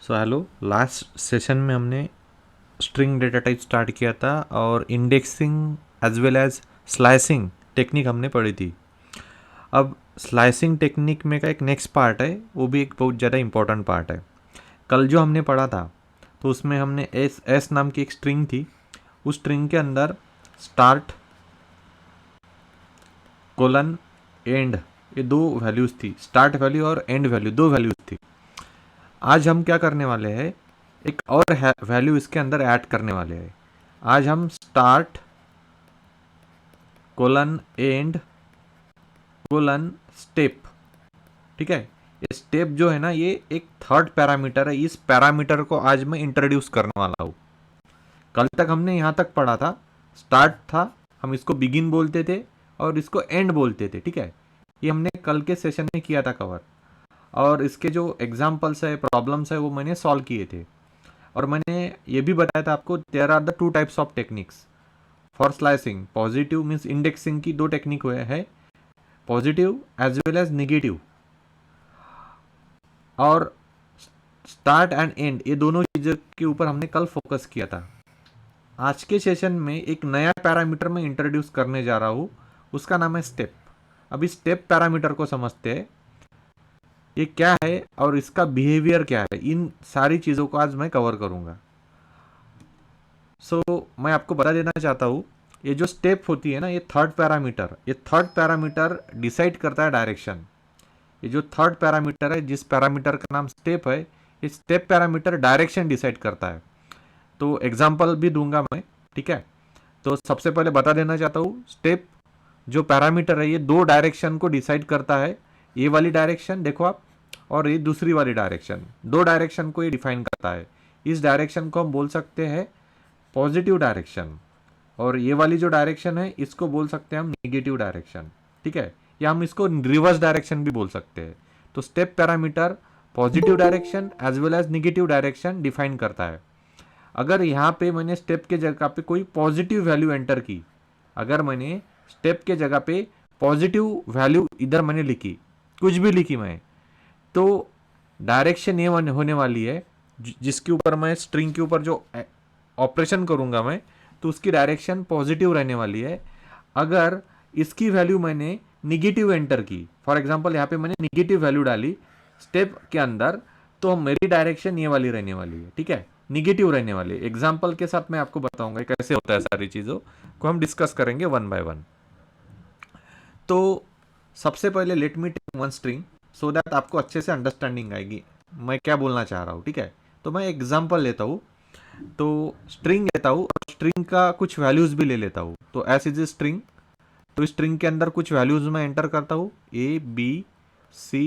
So hello, last session में हमने string data type start किया था और indexing as well as slicing technique हमने पढ़ी थी। अब स्लाइसिंग टेक्निक में का एक नेक्स्ट पार्ट है, वो भी एक बहुत ज़्यादा इंपॉर्टेंट पार्ट है। कल जो हमने पढ़ा था तो उसमें हमने एस एस नाम की एक स्ट्रिंग थी। उस स्ट्रिंग के अंदर स्टार्ट कोलन एंड, ये दो वैल्यूज़ थी। स्टार्ट वैल्यू और एंड वैल्यू, दो वैल्यूज़ थी। आज हम क्या करने वाले हैं, एक और वैल्यू इसके अंदर ऐड करने वाले हैं। आज हम start colon and colon step, ठीक है। ये स्टेप जो है ना, ये एक थर्ड पैरामीटर है। इस पैरामीटर को आज मैं इंट्रोड्यूस करने वाला हूँ। कल तक हमने यहाँ तक पढ़ा था, स्टार्ट था, हम इसको बिगिन बोलते थे और इसको एंड बोलते थे, ठीक है। ये हमने कल के सेशन में किया था कवर, और इसके जो एग्जाम्पल्स है, प्रॉब्लम्स है, वो मैंने सॉल्व किए थे। और मैंने ये भी बताया था आपको, there are the two types of techniques for slicing. Positive means indexing की दो टेक्निक हुए है, positive as well as negative. और स्टार्ट एंड एंड, ये दोनों चीज़ों के ऊपर हमने कल फोकस किया था। आज के सेशन में एक नया पैरामीटर मैं इंट्रोड्यूस करने जा रहा हूँ, उसका नाम है स्टेप। अब इस स्टेप पैरामीटर को समझते हैं, ये क्या है और इसका बिहेवियर क्या है। इन सारी चीज़ों को आज मैं कवर करूँगा। मैं आपको बता देना चाहता हूँ, ये जो स्टेप होती है ना, ये थर्ड पैरामीटर डिसाइड करता है डायरेक्शन। ये जो थर्ड पैरामीटर है, जिस पैरामीटर का नाम स्टेप है, ये स्टेप पैरामीटर डायरेक्शन डिसाइड करता है। तो एग्जांपल भी दूंगा मैं, ठीक है। तो सबसे पहले बता देना चाहता हूँ, स्टेप जो पैरामीटर है, ये दो डायरेक्शन को डिसाइड करता है। ये वाली डायरेक्शन देखो आप, और ये दूसरी वाली डायरेक्शन, दो डायरेक्शन को ये डिफाइन करता है। इस डायरेक्शन को हम बोल सकते हैं पॉजिटिव डायरेक्शन, और ये वाली जो डायरेक्शन है, इसको बोल सकते हैं हम निगेटिव डायरेक्शन, ठीक है। या हम इसको रिवर्स डायरेक्शन भी बोल सकते हैं। तो step parameter positive direction as well as negative direction define करता है। अगर यहाँ पे मैंने स्टेप के जगह पे कोई पॉजिटिव वैल्यू एंटर की, अगर मैंने स्टेप के जगह पे पॉजिटिव वैल्यू इधर मैंने लिखी, कुछ भी लिखी मैं, तो डायरेक्शन ये होने वाली है, जिसके ऊपर मैं स्ट्रिंग के ऊपर जो ऑपरेशन करूंगा मैं, तो उसकी डायरेक्शन पॉजिटिव रहने वाली है। अगर इसकी वैल्यू मैंने निगेटिव एंटर की, फॉर एग्जांपल यहाँ पे मैंने निगेटिव वैल्यू डाली स्टेप के अंदर, तो मेरी डायरेक्शन ये वाली रहने वाली है, ठीक है, निगेटिव रहने वाली है। एग्जाम्पल के साथ मैं आपको बताऊंगा कैसे होता है, सारी चीज़ों को हम डिस्कस करेंगे वन बाय वन। तो सबसे पहले let me take one string so that आपको अच्छे से अंडरस्टैंडिंग आएगी मैं क्या बोलना चाह रहा हूँ, ठीक है। तो मैं एग्जाम्पल लेता हूँ, तो स्ट्रिंग लेता हूँ और स्ट्रिंग का कुछ वैल्यूज भी ले लेता हूँ। तो एस इज ए स्ट्रिंग, तो स्ट्रिंग के अंदर कुछ वैल्यूज मैं एंटर करता हूँ, A B C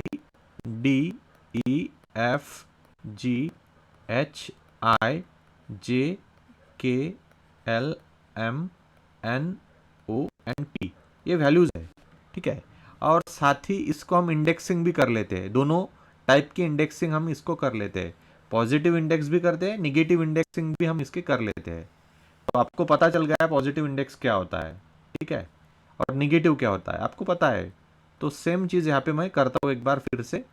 D E F G H I J K L M N O N P, ये वैल्यूज है, ठीक है। और साथ ही इसको हम इंडेक्सिंग भी कर लेते हैं, दोनों टाइप की इंडेक्सिंग हम इसको कर लेते हैं। पॉजिटिव इंडेक्स भी करते हैं, निगेटिव इंडेक्सिंग भी हम इसके कर लेते हैं। तो आपको पता चल गया है पॉजिटिव इंडेक्स क्या होता है, ठीक है, और निगेटिव क्या होता है आपको पता है। तो सेम चीज़ यहाँ पे मैं करता हूँ एक बार फिर से,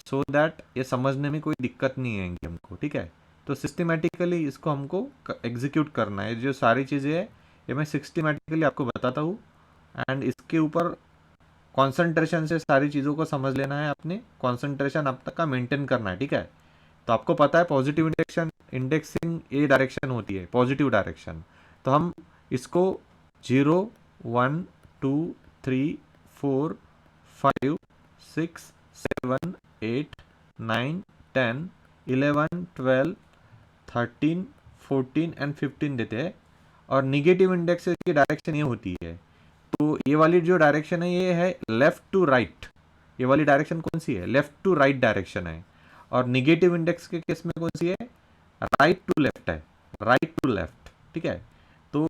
सो दैट ये समझने में कोई दिक्कत नहीं आएंगी हमको, ठीक है। तो सिस्टमेटिकली इसको हमको एग्जीक्यूट करना है। जो सारी चीज़ें है, ये मैं सिस्टमेटिकली आपको बताता हूँ, एंड इसके ऊपर कॉन्सेंट्रेशन से सारी चीज़ों को समझ लेना है। अपने कॉन्सेंट्रेशन अब तक का मेंटेन करना है, ठीक है। तो आपको पता है पॉजिटिव इंडेक्सिंग ये डायरेक्शन होती है, पॉजिटिव डायरेक्शन। तो हम इसको 0 1 2 3 4 5 6 7 8 9 10 11 12 13 14 एंड 15 देते हैं। और निगेटिव इंडेक्स की डायरेक्शन ये होती है, तो ये वाली जो डायरेक्शन है, ये है लेफ्ट टू राइट। ये वाली डायरेक्शन कौन सी है, लेफ्ट टू राइट डायरेक्शन है। और निगेटिव इंडेक्स के केस में कौन सी है, राइट टू लेफ्ट है, राइट टू लेफ्ट, ठीक है। तो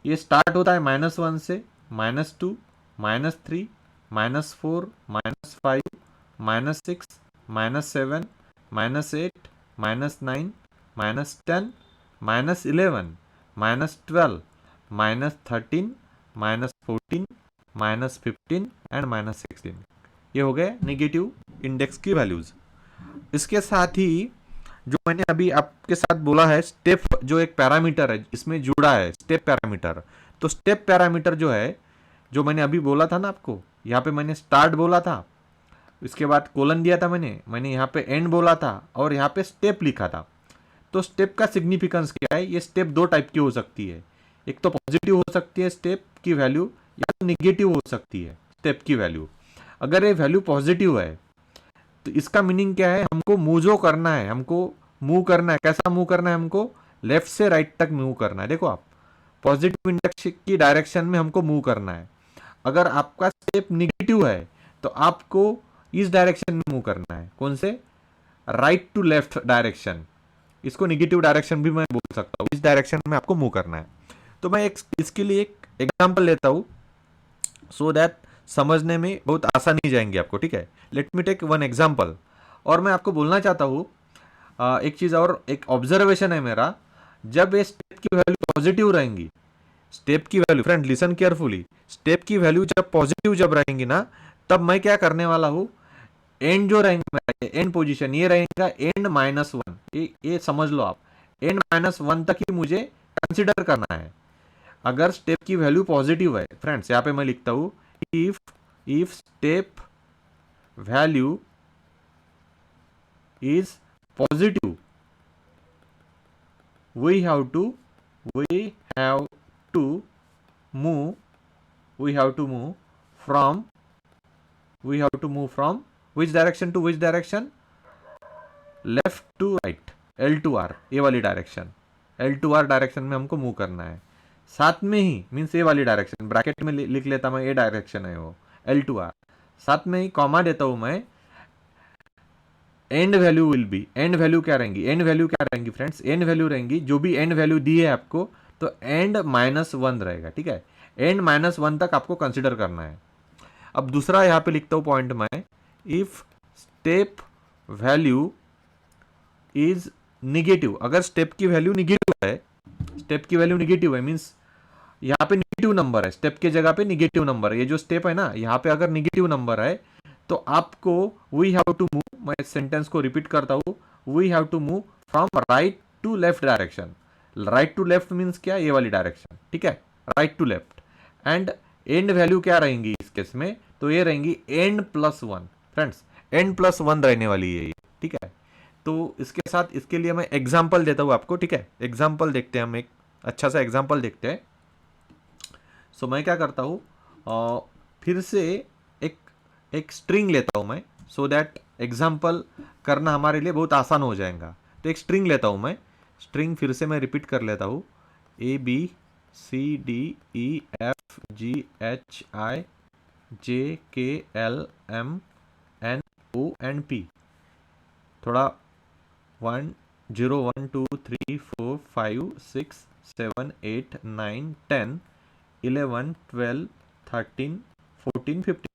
ये स्टार्ट होता है -1 से, -2 -3 -4 -5 -6 -7 -8 -9 -10 -11 -12 -13 -14 -15 एंड -16, ये हो गए निगेटिव इंडेक्स की वैल्यूज। इसके साथ ही जो मैंने अभी आपके साथ बोला है स्टेप, जो एक पैरामीटर है इसमें जुड़ा है स्टेप पैरामीटर, तो स्टेप पैरामीटर जो है, जो मैंने अभी बोला था ना आपको, यहाँ पे मैंने स्टार्ट बोला था, इसके बाद कोलन दिया था मैंने यहाँ पे एंड बोला था और यहाँ पे स्टेप लिखा था। तो स्टेप का सिग्निफिकेंस क्या है, ये स्टेप दो टाइप की हो सकती है, एक तो पॉजिटिव हो सकती है स्टेप की वैल्यू, या तो निगेटिव हो सकती है स्टेप की वैल्यू। अगर ये वैल्यू पॉजिटिव है तो इसका मीनिंग क्या है, हमको मूव जो करना है, हमको मूव करना है, कैसा मूव करना है, हमको लेफ्ट से राइट तक मूव करना है। देखो आप, पॉजिटिव इंडेक्स की डायरेक्शन में हमको मूव करना है। अगर आपका स्टेप निगेटिव है तो आपको इस डायरेक्शन में मूव करना है, कौन से, राइट टू लेफ्ट डायरेक्शन, इसको निगेटिव डायरेक्शन भी मैं बोल सकता हूँ, इस डायरेक्शन में आपको मूव करना है। तो मैं इसके लिए एक एग्जांपल लेता हूँ सो दैट समझने में बहुत आसानी जाएंगे आपको, ठीक है। Let me take one example. और मैं आपको बोलना चाहता हूँ एक चीज़ और, एक ऑब्जर्वेशन है मेरा, जब ये स्टेप की वैल्यू पॉजिटिव रहेंगी, स्टेप की value, friend listen carefully, step की वैल्यू जब पॉजिटिव जब रहेंगी ना, तब मैं क्या करने वाला हूँ, एंड जो रहेंगे मेरा एंड पोजीशन ये रहेगा एंड -1, ये समझ लो आप, एंड -1 तक ही मुझे कंसिडर करना है। अगर स्टेप की वैल्यू पॉजिटिव है फ्रेंड्स, यहाँ पे मैं लिखता हूँ if step value is positive, we have to we have to move we have to move from we have to move from which direction to which direction, left to right, L2R, ये वाली direction, L2R direction में हमको move करना है। साथ में ही means ये वाली डायरेक्शन, ब्रैकेट में लिख लेता मैं, ये डायरेक्शन है वो L2R, साथ में ही कॉमा देता हूं मैं, and value will be, and value क्या रहेंगी, एंड वैल्यू क्या रहेंगी फ्रेंड्स, एंड वैल्यू रहेंगी जो भी एंड वैल्यू दी है आपको, तो एंड -1 रहेगा, ठीक है। एंड -1 तक आपको कंसिडर करना है। अब दूसरा यहाँ पे लिखता हूँ पॉइंट में, if step value is negative, अगर स्टेप की वैल्यू निगेटिव है, स्टेप की वैल्यू निगेटिव है मीन्स यहाँ पे निगेटिव नंबर है, स्टेप के जगह पे निगेटिव नंबर है, ये जो स्टेप है ना यहाँ पे अगर निगेटिव नंबर है तो आपको वी हैव टू मूव, मैं सेंटेंस को रिपीट करता हूँ, we have to move from right to left direction. Right to left means क्या, ये वाली डायरेक्शन, ठीक है, right to left. End end value क्या रहेंगी इस केस में, तो ये रहेंगी एंड +1, फ्रेंड्स एंड +1 रहने वाली है ये, ठीक है। तो इसके साथ इसके लिए मैं एग्जाम्पल देता हूँ आपको, ठीक है। एग्जाम्पल देखते हैं हम, एक अच्छा सा एग्जाम्पल देखते हैं। सो मैं क्या करता हूँ, फिर से एक स्ट्रिंग लेता हूँ मैं, सो दैट एग्जाम्पल करना हमारे लिए बहुत आसान हो जाएगा। तो एक स्ट्रिंग लेता हूँ मैं, स्ट्रिंग फिर से मैं रिपीट कर लेता हूँ, ABCDEFGHIJKLMNOP, थोड़ा 1 0 1 2 3 4 5 6 7 8 9 10 11 12 13 14 15,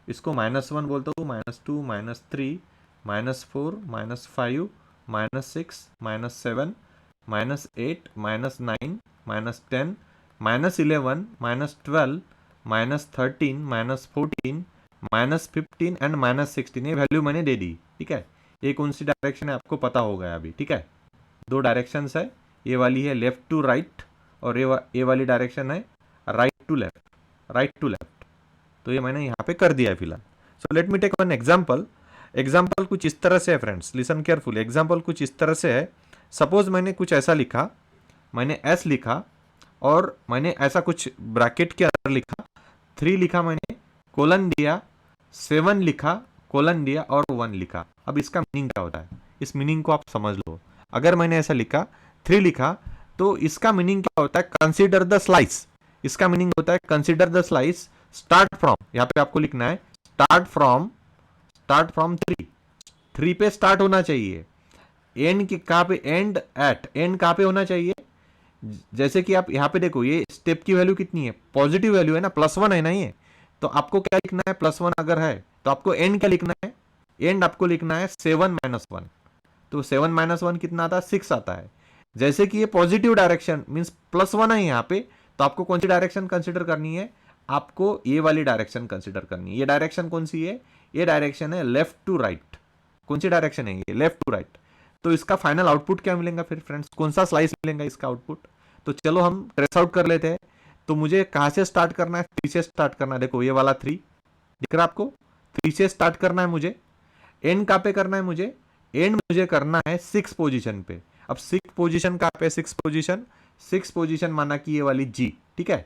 इसको -1 बोलता हूँ, -2 -3 -4 -5 -6 -7 -8 -9 -10 -11 -12 -13 -14 -15 एंड -16, ये वैल्यू मैंने दे दी, ठीक है। ये कौन सी डायरेक्शन है आपको पता हो गया अभी, ठीक है। दो डायरेक्शंस है, ये वाली है लेफ्ट टू राइट और ये वाली डायरेक्शन है right to left, right to left. तो ये मैंने यहाँ पे कर दिया है फिलहाल। So let me take one example. Example कुछ इस तरह से है फ्रेंड्स, लिसन केयरफुल। एग्जाम्पल कुछ इस तरह से है, सपोज मैंने कुछ ऐसा लिखा, मैंने S लिखा और मैंने ऐसा कुछ ब्रैकेट के अंदर लिखा, 3 लिखा मैंने, कोलन दिया, 7 लिखा, कोलन दिया और 1 लिखा। अब इसका मीनिंग क्या होता है, इस मीनिंग को आप समझ लो। अगर मैंने ऐसा लिखा, 3 लिखा, तो इसका मीनिंग क्या होता है, कंसीडर द स्लाइस। इसका मीनिंग होता है consider the slice start from, यहाँ पे आपको लिखना है स्टार्ट फ्रॉम 3 पे स्टार्ट होना चाहिए। एंड की कहाँ पे, एंड कहाँ पे होना चाहिए, जैसे कि आप यहाँ पे देखो, ये स्टेप की वैल्यू कितनी है, पॉजिटिव वैल्यू है ना, +1 है ना ये, तो आपको क्या लिखना है, +1 अगर है तो आपको एंड क्या लिखना है, एंड आपको लिखना है 7 - 1, तो 7 - 1 कितना आता है, 6 आता है। जैसे कि ये पॉजिटिव डायरेक्शन मीन्स +1 है यहाँ पे, तो आपको कौन सी डायरेक्शन कंसिडर करनी है, आपको ये वाली डायरेक्शन कंसिडर करनी है। ये डायरेक्शन कौन सी है, ये डायरेक्शन है लेफ्ट टू राइट। कौन सी डायरेक्शन है ये, लेफ्ट टू राइट। तो इसका फाइनल आउटपुट क्या मिलेगा फिर फ्रेंड्स, कौन सा स्लाइस मिलेगा इसका आउटपुट। तो चलो हम ट्रेस आउट कर लेते हैं। तो मुझे कहाँ से स्टार्ट करना है, 3 से स्टार्ट करना है। देखो ये वाला 3 दिख रहा है आपको, 3 से स्टार्ट करना है मुझे। एंड कहाँ पे करना है मुझे, एंड मुझे करना है 6 पोजीशन पे। अब 6 पोजीशन कहाँ पे, 6 पोजीशन माना कि ये वाली जी, ठीक है।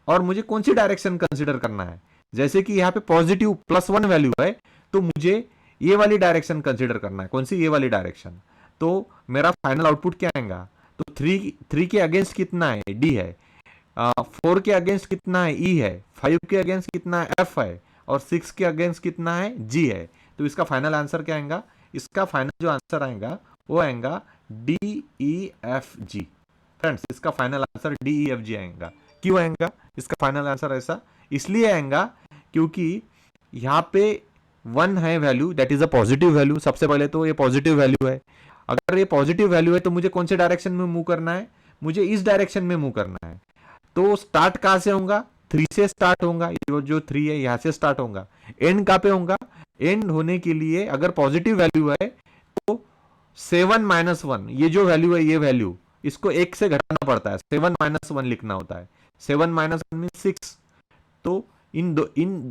और मुझे कौन सी डायरेक्शन कंसिडर करना है, जैसे कि यहाँ पे पॉजिटिव +1 वैल्यू है, तो मुझे ये वाली डायरेक्शन कंसिडर करना है। कौन सी, ये वाली डायरेक्शन। तो मेरा फाइनल आउटपुट क्या आएगा, तो 3 के अगेंस्ट कितना है, डी है। 4 के अगेंस्ट कितना है, ई है। 5 के अगेंस्ट कितना है, एफ है। और 6 के अगेंस्ट कितना है, जी है। तो इसका फाइनल आंसर क्या आएगा, इसका फाइनल जो आंसर आएगा वो आएगा DEFG। फ्रेंड्स इसका फाइनल आंसर DEFG आएगा। क्यों आएगा इसका फाइनल आंसर ऐसा, इसलिए आएगा क्योंकि यहाँ पे 1 है value, that is a positive value. सबसे पहले तो ये पॉजिटिव वैल्यू है। अगर ये पॉजिटिव वैल्यू है तो मुझे कौन से डायरेक्शन में मूव करना है, मुझे इस डायरेक्शन में मूव करना है। तो स्टार्ट कहां से होगा, 3 से स्टार्ट होगा। जो 3 है यहां से स्टार्ट होगा। एंड कहां पे होगा, एंड होने के लिए अगर पॉजिटिव वैल्यू है तो 7 - 1, ये जो वैल्यू है, ये वैल्यू इसको 1 से घटाना पड़ता है, 7 - 1 लिखना होता है। 7 - 1 मीन्स 6। तो इन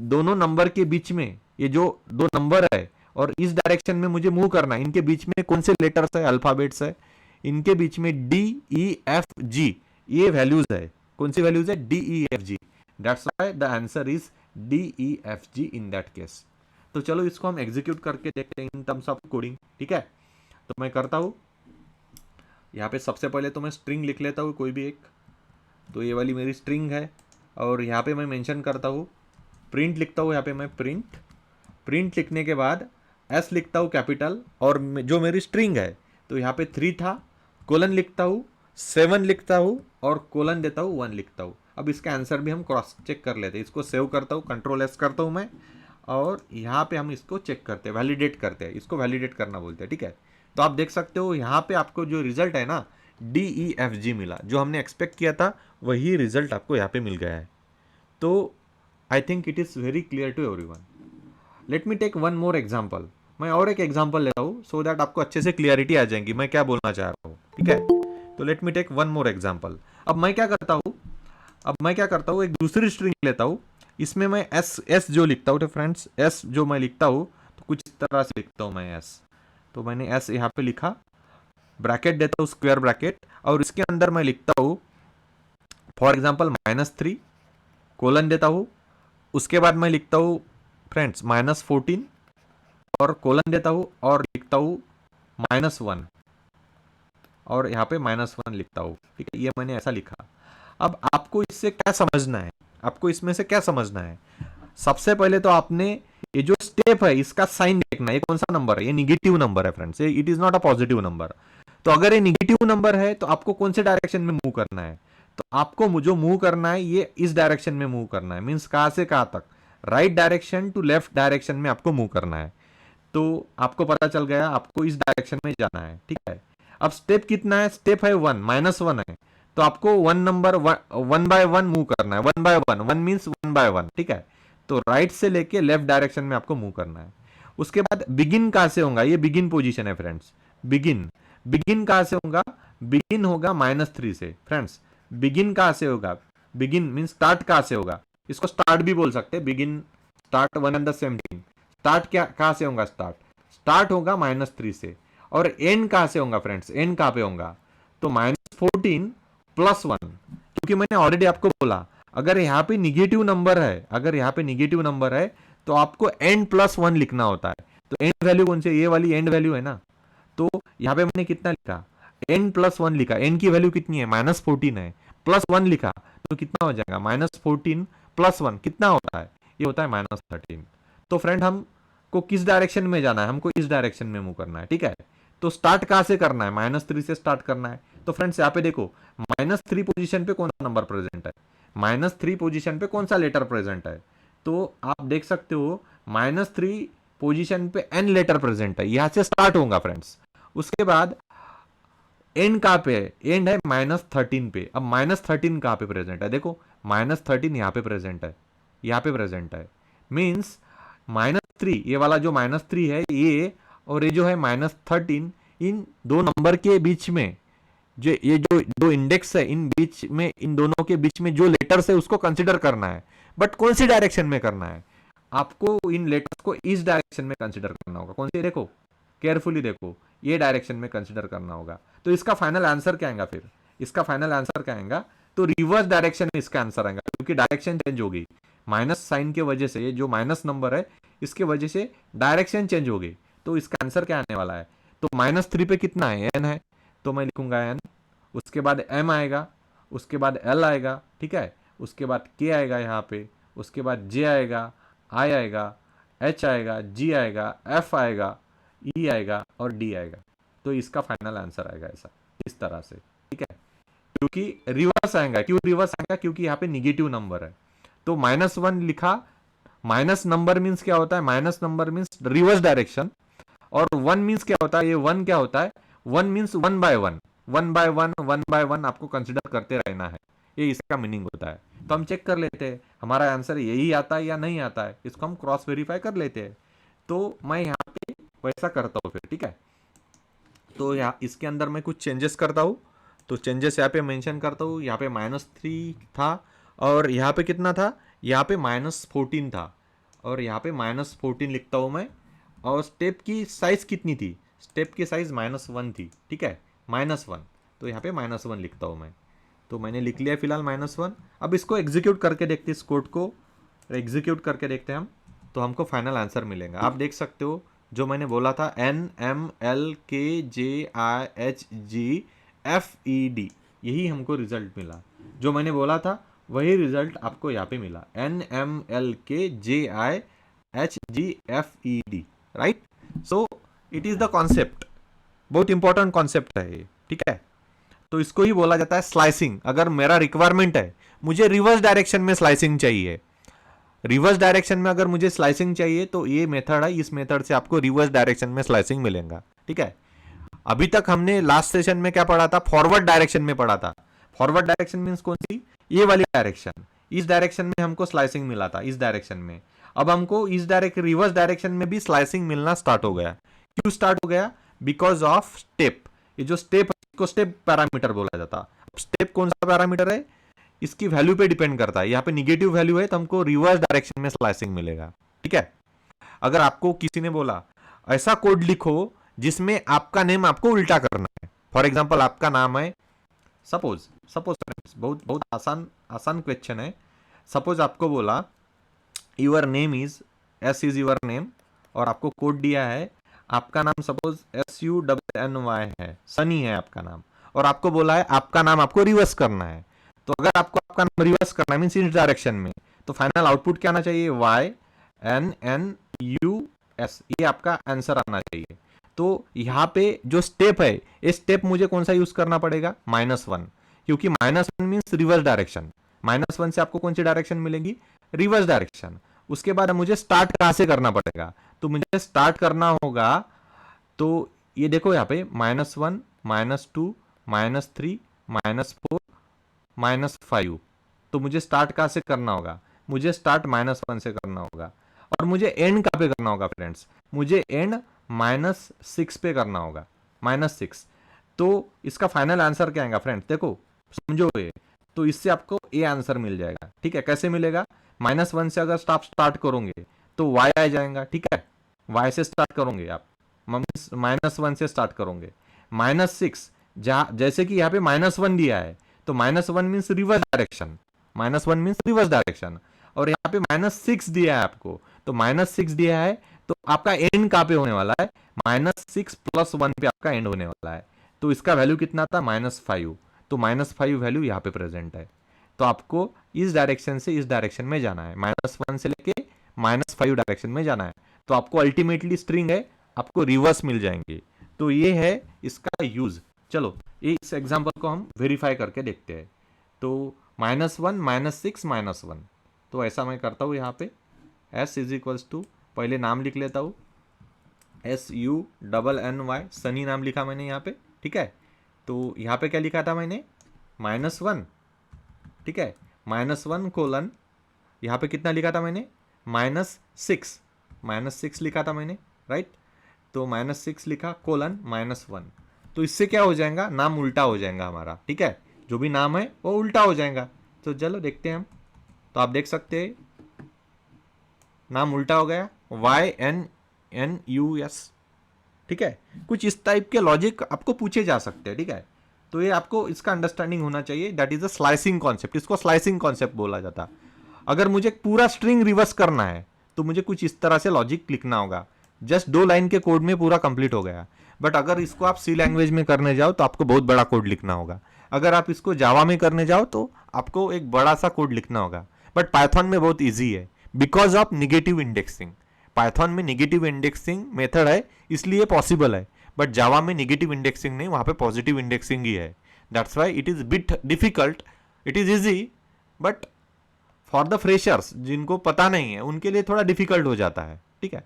दोनों नंबर के बीच में ये जो 2 नंबर है और इस डायरेक्शन में मुझे मूव करना है, इनके बीच में कौन से लेटर्स है, अल्फाबेट्स है, इनके बीच में DEFG ये वैल्यूज है। कौन सी वैल्यूज है, DEFG। That's why the answer is DEFG in that case. तो चलो इसको हम एग्जीक्यूट करके देखते हैं इन टर्म्स ऑफ कोडिंग, ठीक है। तो मैं करता हूं, यहाँ पे सबसे पहले तो मैं स्ट्रिंग लिख लेता हूँ कोई भी एक। तो ये वाली मेरी स्ट्रिंग है और यहाँ पे मैं मेंशन करता हूँ, प्रिंट लिखता हूँ। यहाँ पे मैं प्रिंट लिखने के बाद एस लिखता हूँ कैपिटल, और जो मेरी स्ट्रिंग है तो यहाँ पे 3 था, कोलन लिखता हूँ, 7 लिखता हूँ और कोलन देता हूँ 1 लिखता हूँ। अब इसका आंसर भी हम क्रॉस चेक कर लेते हैं। इसको सेव करता हूँ, Ctrl+S करता हूँ मैं, और यहाँ पे हम इसको चेक करते हैं, वैलिडेट करते हैं। इसको वैलिडेट करना बोलते हैं, ठीक है। तो आप देख सकते हो यहाँ पे आपको जो रिजल्ट है ना, DEFG मिला। जो हमने एक्सपेक्ट किया था वही रिजल्ट आपको यहाँ पे मिल गया है। तो I think it is very clear to everyone. Let me take one more example. मैं और एक एग्जाम्पल लेता हूँ सो दैट आपको अच्छे से क्लियरिटी आ जाएगी मैं क्या बोलना चाह रहा हूँ, ठीक है। तो let me take one more example. अब मैं क्या करता हूँ, एक दूसरी स्ट्रिंग लेता हूँ। इसमें मैं एस जो लिखता हूँ, तो फ्रेंड्स एस जो मैं लिखता हूँ तो कुछ इस तरह से लिखता हूँ मैं एस। तो मैंने एस यहाँ पे लिखा, ब्रैकेट देता हूँ, स्क्वायर ब्रैकेट, और इसके अंदर मैं लिखता हूँ फॉर एग्जाम्पल -3, कोलन देता हूँ। उसके बाद मैं लिखता हूँ फ्रेंड्स -14 और कोलन देता हूँ और लिखता हूँ -1 और यहाँ पे -1 लिखता हूँ, ठीक है। ये मैंने ऐसा लिखा। अब आपको इससे क्या समझना है, आपको इसमें से क्या समझना है, सबसे पहले तो आपने ये जो स्टेप है इसका साइन देखना है। ये कौन सा नंबर है, ये निगेटिव नंबर है friends, it is not a positive number. तो अगर ये निगेटिव नंबर है तो आपको कौन से डायरेक्शन में मूव करना है, तो आपको जो मूव करना है ये इस डायरेक्शन में मूव करना है। मीन्स कहां से कहां तक, right direction to left direction में आपको मूव करना है। तो आपको पता चल गया आपको इस डायरेक्शन में जाना है, ठीक है। अब स्टेप कितना है, स्टेप है 1, -1 है। तो आपको 1 बाय 1 मूव करना है, 1 बाय 1, 1 मीन्स 1 बाय 1, ठीक है। तो राइट से लेके लेफ्ट डायरेक्शन में आपको मूव करना है। उसके बाद बिगिन कहां से होगा, ये बिगिन पोजीशन है फ्रेंड्स। बिगिन कहां से होगा, बिगिन होगा -3 से। फ्रेंड्स बिगिन कहां से होगा, बिगिन मीन स्टार्ट कहां से होगा, इसको स्टार्ट भी बोल सकते हैं, begin start one and the same thing. Start क्या कहां से होगा, स्टार्ट होगा -3 से। और एंड कहां से होगा फ्रेंड्स, एंड कहां पे होगा, तो -14 + 1। क्योंकि मैंने ऑलरेडी आपको बोला अगर यहाँ पे निगेटिव नंबर है तो आपको एंड +1 लिखना होता है। तो एंड वैल्यू कौन सी, ये वाली एंड वैल्यू है ना। तो यहाँ पे मैंने कितना लिखा, एन +1 लिखा। एन की वैल्यू कितनी है, -14 है। +1 लिखा तो कितना हो जाएगा, -14 + 1 कितना होता है, ये होता है -13। तो फ्रेंड हमको किस डायरेक्शन में जाना है, हमको इस डायरेक्शन में मूव करना है, ठीक है। तो स्टार्ट कहां से करना है, -3 से स्टार्ट करना है। तो फ्रेंड्स यहाँ पे देखो -3 पोजीशन पे कौन सा नंबर प्रेजेंट है, -3 पोजीशन पे कौन सा लेटर प्रेजेंट है। तो आप देख सकते हो -3 पोजीशन पे n लेटर प्रेजेंट है, यहां से स्टार्ट होगा फ्रेंड्स। उसके बाद एंड कहां पे है, एंड है -13 पे। अब -13 कहां पे प्रेजेंट है, देखो -13 यहां पे प्रेजेंट है, मींस -3 ये वाला जो -3 है ये, और ये जो है -13 इन दो नंबर के बीच में जो ये जो दो इंडेक्स है, इन बीच में, इन दोनों के बीच में जो लेटर्स है उसको कंसिडर करना है, बट कौन सी डायरेक्शन में करना है? आपको इन लेटर्स को इस डायरेक्शन में कंसिडर करना होगा। कौन सी? देखो, केयरफुली देखो, ये डायरेक्शन में कंसिडर करना होगा। तो इसका फाइनल आंसर क्या आएगा फिर? इसका फाइनल आंसर क्या आएगा? तो रिवर्स डायरेक्शन में इसका आंसर आएगा, क्योंकि डायरेक्शन चेंज होगी। माइनस साइन के वजह से, ये जो माइनस नंबर है इसके वजह से डायरेक्शन चेंज होगी। तो इसका आंसर क्या आने वाला है? तो -3 पे कितना है? एन है, तो मैं लिखूंगा एन। उसके बाद एम आएगा, उसके बाद एल आएगा, ठीक है, उसके बाद के आएगा यहाँ पे, उसके बाद जे आएगा, आई आएगा, एच आएगा, जी आएगा, एफ आएगा, ई आएगा और डी आएगा। तो इसका फाइनल आंसर आएगा ऐसा, इस तरह से, ठीक है। क्योंकि रिवर्स आएगा, क्यों रिवर्स आएगा? क्योंकि यहाँ पे निगेटिव नंबर है। तो -1 लिखा, माइनस नंबर मीन्स क्या होता है? Minus number means reverse direction. और 1 मीन्स क्या होता है? ये 1 क्या होता है? 1 मीन्स 1 बाय 1, 1 बाय 1, 1 बाय 1 आपको कंसिडर करते रहना है, ये इसका मीनिंग होता है। तो हम चेक कर लेते हैं हमारा आंसर यही आता है या नहीं आता है, इसको हम क्रॉस वेरीफाई कर लेते हैं। तो मैं यहाँ पे वैसा करता हूँ फिर, ठीक है। तो यहाँ इसके अंदर मैं कुछ चेंजेस करता हूँ। तो चेंजेस यहाँ पे मेंशन करता हूँ। यहाँ पे -3 था, और यहाँ पे कितना था? यहाँ पे -14 था, और यहाँ पे -14 लिखता हूँ मैं। और स्टेप की साइज कितनी थी? स्टेप की साइज -1 थी, ठीक है, -1। तो यहाँ पे -1 लिखता हूँ मैं। तो मैंने लिख लिया फिलहाल -1। अब इसको एग्जीक्यूट करके देखते हैं, इस कोड को एग्जीक्यूट करके देखते हैं हम, तो हमको फाइनल आंसर मिलेगा। आप देख सकते हो जो मैंने बोला था, NMLKJIHGFED, यही हमको रिजल्ट मिला। जो मैंने बोला था वही रिजल्ट आपको यहाँ पे मिला, NMLKJIHGFED, right. So it is the concept, बहुत इंपॉर्टेंट कॉन्सेप्ट है ये, ठीक है। तो इसको ही बोला जाता है स्लाइसिंग। अगर मेरा रिक्वायरमेंट है, मुझे रिवर्स डायरेक्शन में स्लाइसिंग चाहिए, रिवर्स डायरेक्शन में अगर मुझे स्लाइसिंग चाहिए, तो ये मेथड है, इस मेथड से आपको रिवर्स डायरेक्शन में स्लाइसिंग मिलेगा, ठीक है। अभी तक हमने लास्ट सेशन में क्या पढ़ा था? फॉरवर्ड डायरेक्शन में पढ़ा था। फॉरवर्ड डायरेक्शन मींस कौन सी? ये वाली डायरेक्शन। इस डायरेक्शन में हमको स्लाइसिंग मिला था, इस डायरेक्शन में। अब हमको इस रिवर्स डायरेक्शन में भी स्लाइसिंग मिलना स्टार्ट हो गया। क्यों स्टार्ट हो गया? Because of step. ये जो स्टेप है, इसको स्टेप पैरामीटर बोला जाता। स्टेप कौन सा पैरामीटर है? इसकी वैल्यू पे डिपेंड करता है। यहाँ पे निगेटिव वैल्यू है तो हमको रिवर्स डायरेक्शन में स्लाइसिंग मिलेगा, ठीक है। अगर आपको किसी ने बोला ऐसा कोड लिखो जिसमें आपका नेम आपको उल्टा करना है, फॉर एग्जांपल आपका नाम है, सपोज सपोज बहुत बहुत आसान आसान क्वेश्चन है। सपोज आपको बोला your name is, S is your name, और आपको कोड दिया है, आपका नाम सपोज SUNNY है, सनी है आपका नाम, और आपको बोला है आपका नाम आपको रिवर्स करना है। तो अगर आपको आपका नाम रिवर्स करना है मीन्स इस डायरेक्शन में, तो फाइनल आउटपुट क्या आना चाहिए? YNNUS, ये आपका आंसर आना चाहिए। तो यहाँ पे जो स्टेप है, ये स्टेप मुझे कौन सा यूज करना पड़ेगा? -1, क्योंकि -1 मीन्स रिवर्स डायरेक्शन। -1 से आपको कौन सी डायरेक्शन मिलेगी? Reverse direction. उसके बाद मुझे स्टार्ट कहां से करना पड़ेगा? तो मुझे स्टार्ट करना होगा, तो ये देखो यहाँ पे -1, -2, -3, -4, -5। तो मुझे स्टार्ट कहां से करना होगा? मुझे स्टार्ट -1 से करना होगा। और मुझे एंड कहां पे करना होगा फ्रेंड्स? मुझे एंड -6 पे करना होगा, -6। तो इसका फाइनल आंसर क्या आएगा फ्रेंड्स? देखो समझो ये, तो इससे आपको ए आंसर मिल जाएगा, ठीक है। कैसे मिलेगा? -1 से अगर आप स्टार्ट करोगे तो वाई आ जाएगा, ठीक है। वाई से स्टार्ट करोगे आप, -1 से स्टार्ट करोगे, -6, जहां जैसे कि यहाँ पे -1 दिया है, तो -1 means reverse direction, -1 means reverse direction. और यहाँ पे -6 दिया है आपको, तो -6 दिया है, तो आपका एंड कहाँ पे होने वाला है? -6 + 1 पे आपका एंड होने वाला है। तो इसका वैल्यू कितना था? -5। तो -5 वैल्यू यहाँ पे प्रेजेंट है। तो आपको इस डायरेक्शन से इस डायरेक्शन में जाना है, -1 से लेके -5 डायरेक्शन में जाना है। तो आपको अल्टीमेटली स्ट्रिंग है, आपको रिवर्स मिल जाएंगे। तो ये है इसका यूज। चलो इस एग्जांपल को हम वेरीफाई करके देखते हैं। तो -1, -6, -1, तो ऐसा मैं करता हूँ यहाँ पे, S = पहले नाम लिख लेता हूँ, SUNNY, सनी नाम लिखा मैंने यहाँ पे, ठीक है। तो यहाँ पे क्या लिखा था मैंने? -1, ठीक है, -1 कोलन, यहाँ पे कितना लिखा था मैंने? -6 लिखा था मैंने, राइट। तो -6 लिखा कोलन -1, तो इससे क्या हो जाएगा, नाम उल्टा हो जाएगा हमारा, ठीक है, जो भी नाम है वो उल्टा हो जाएगा। तो चलो देखते हैं हम। तो आप देख सकते हैं नाम उल्टा हो गया, YNNUS, ठीक है। कुछ इस टाइप के लॉजिक आपको पूछे जा सकते हैं, ठीक है। तो ये आपको इसका अंडरस्टैंडिंग होना चाहिए, that is a slicing concept, इसको स्लाइसिंग कॉन्सेप्ट बोला जाता है। अगर मुझे पूरा स्ट्रिंग रिवर्स करना है तो मुझे कुछ इस तरह से लॉजिक लिखना होगा, जस्ट 2 लाइन के कोड में पूरा कंप्लीट हो गया। बट अगर इसको आप सी लैंग्वेज में करने जाओ तो आपको बहुत बड़ा कोड लिखना होगा। अगर आप इसको जावा में करने जाओ तो आपको एक बड़ा सा कोड लिखना होगा। बट पाइथन में बहुत ईजी है, because of negative indexing. Python में निगेटिव इंडेक्सिंग मेथड है, इसलिए पॉसिबल है। बट जावा में निगेटिव इंडेक्सिंग नहीं, वहां पे पॉजिटिव इंडेक्सिंग ही है। That's why it is bit difficult, it is easy, but for the freshers जिनको पता नहीं है उनके लिए थोड़ा डिफिकल्ट हो जाता है, ठीक है।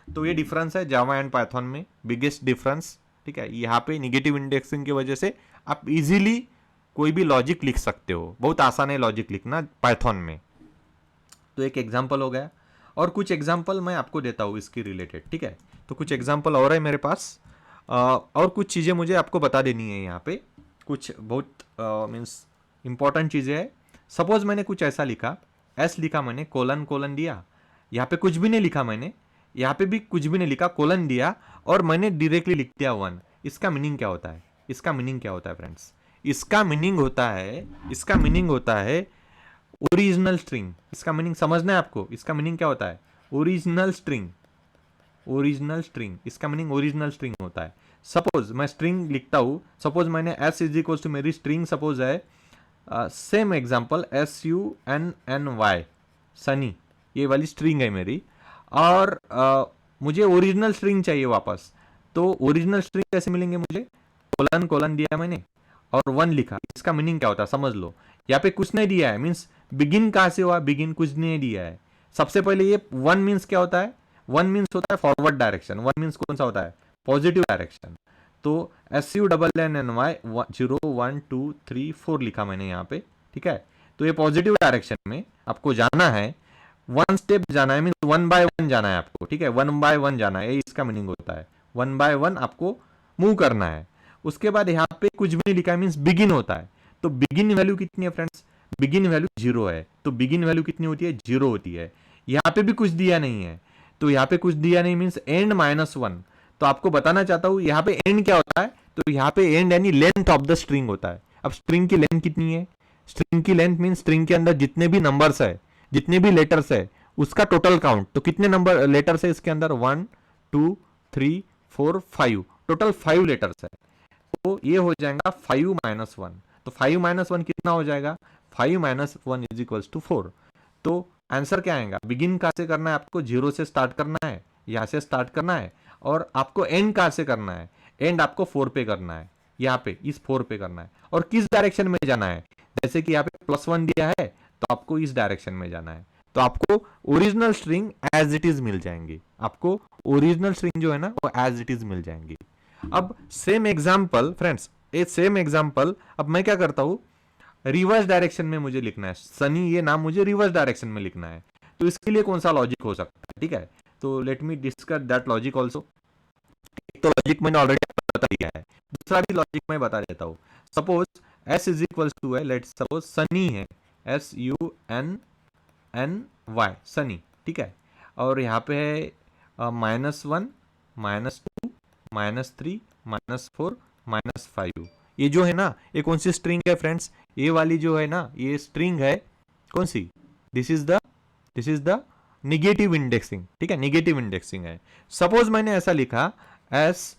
तो ये डिफरेंस है जावा एंड पाइथन में, बिगेस्ट डिफरेंस, ठीक है। यहाँ पे निगेटिव इंडेक्सिंग की वजह से आप इजीली कोई भी लॉजिक लिख सकते हो, बहुत आसान है लॉजिक लिखना पाइथन में। तो एक एग्जांपल हो गया, और कुछ एग्जांपल मैं आपको देता हूँ इसकी रिलेटेड, ठीक है। तो कुछ एग्जांपल और है मेरे पास, और कुछ चीज़ें मुझे आपको बता देनी है यहाँ पे, कुछ बहुत मीन्स इंपॉर्टेंट चीज़ें हैं। सपोज मैंने कुछ ऐसा लिखा, एस लिखा मैंने, कोलन कोलन दिया, यहाँ पे कुछ भी नहीं लिखा मैंने, यहाँ पे भी कुछ भी नहीं लिखा, कोलन दिया और मैंने डायरेक्टली लिख दिया 1। इसका मीनिंग क्या होता है, इसका मीनिंग क्या होता है फ्रेंड्स, इसका मीनिंग होता है, इसका मीनिंग होता है ओरिजिनल स्ट्रिंग। इसका मीनिंग समझना है आपको, इसका मीनिंग क्या होता है, ओरिजिनल स्ट्रिंग, ओरिजिनल स्ट्रिंग, इसका मीनिंग ओरिजिनल स्ट्रिंग होता है। सपोज मैं स्ट्रिंग लिखता हूँ, सपोज मैंने एस इज इक्वल टू, मेरी स्ट्रिंग सपोज है सेम एग्जांपल SUNNY, सनी, ये वाली स्ट्रिंग है मेरी, और मुझे ओरिजिनल स्ट्रिंग चाहिए वापस। तो ओरिजिनल स्ट्रिंग कैसे मिलेंगे मुझे, कोलन कोलन दिया मैंने और 1 लिखा, इसका मीनिंग क्या होता है समझ लो। यहाँ पे कुछ नहीं दिया है, मीन्स बिगिन कहाँ से हुआ, बिगिन कुछ नहीं दिया है। सबसे पहले ये 1 मीन्स क्या होता है, 1 मीन्स होता है फॉरवर्ड डायरेक्शन, 1 मीन्स कौन सा होता है, पॉजिटिव डायरेक्शन। तो SUNNY 0 1 2 3 4 लिखा मैंने यहाँ पे, ठीक है। तो ये पॉजिटिव डायरेक्शन में आपको जाना है, 1 स्टेप जाना है, मीन्स 1 बाय 1 जाना है आपको, ठीक है, 1 बाय 1 जाना है, इसका मीनिंग होता है 1 बाय 1 आपको मूव करना है। उसके बाद यहाँ पे कुछ भी नहीं लिखा है, मीन्स बिगिन होता है। तो बिगिन वैल्यू कितनी है फ्रेंड्स, बिगिन वैल्यू 0 है, तो बिगिन वैल्यू कितनी होती है, 0 होती है। यहाँ पे भी कुछ दिया नहीं है, तो यहाँ पे कुछ दिया नहीं मीन्स एंड -1। तो आपको बताना चाहता हूं यहाँ पे एंड क्या होता है, तो यहाँ पे एंड यानी लेंथ ऑफ द स्ट्रिंग होता है। अब स्ट्रिंग की लेंथ कितनी है, स्ट्रिंग की लेंथ मीन स्ट्रिंग के अंदर जितने भी नंबर्स है, जितने भी लेटर्स है, उसका टोटल काउंट। तो कितने नंबर लेटर्स है इसके अंदर, 1 2 3 4 5, टोटल 5 लेटर्स है। तो ये हो जाएगा 5 - 1। तो 5 - 1 कितना हो जाएगा, 5 - 1 इज इक्वल्स टू 4। तो आंसर क्या आएगा, बिगिन कहाँ से करना है आपको, 0 से स्टार्ट करना है, यहाँ से स्टार्ट करना है, और आपको एंड कहाँ से करना है, एंड आपको 4 पे करना है, यहाँ पे इस 4 पे करना है। और किस डायरेक्शन में जाना है, जैसे कि यहाँ पे +1 दिया है तो आपको इस डायरेक्शन में जाना है। तो आपको original string as it is मिल जाएंगी, आपको ओरिजिनल स्ट्रिंग जो है ना वो एज इट इज मिल जाएंगी। अब सेम एग्जाम्पल फ्रेंड्स, ये सेम एग्जाम्पल अब मैं क्या करता हूं, रिवर्स डायरेक्शन में मुझे लिखना है, सनी ये नाम मुझे रिवर्स डायरेक्शन में लिखना है। तो इसके लिए कौन सा लॉजिक हो सकता है, ठीक है। तो let me discuss that logic also. एक तो लॉजिक मैंने ऑलरेडी बता दिया है, दूसरा भी लॉजिक मैं बता देता हूँ। Suppose S is equal to है, लेट सपोज सनी है, SUNNY सनी, ठीक है। और यहाँ पे है -1 -2 -3 -4 -5। ये जो है ना ये कौन सी स्ट्रिंग है फ्रेंड्स, ये वाली जो है ना ये स्ट्रिंग है कौन सी, this is the negative indexing, ठीक है, निगेटिव इंडेक्सिंग है। सपोज मैंने ऐसा लिखा S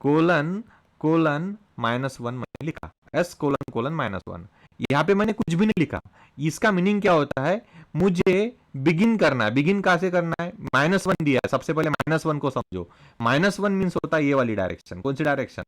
कोलन कोलन -1 मैंने लिखा, S कोलन कोलन -1, यहाँ पे मैंने कुछ भी नहीं लिखा। इसका मीनिंग क्या होता है, मुझे बिगिन करना है, बिगिन कहाँ से करना है, -1 दिया है, सबसे पहले -1 को समझो। -1 मीन्स होता है ये वाली डायरेक्शन, कौन सी डायरेक्शन,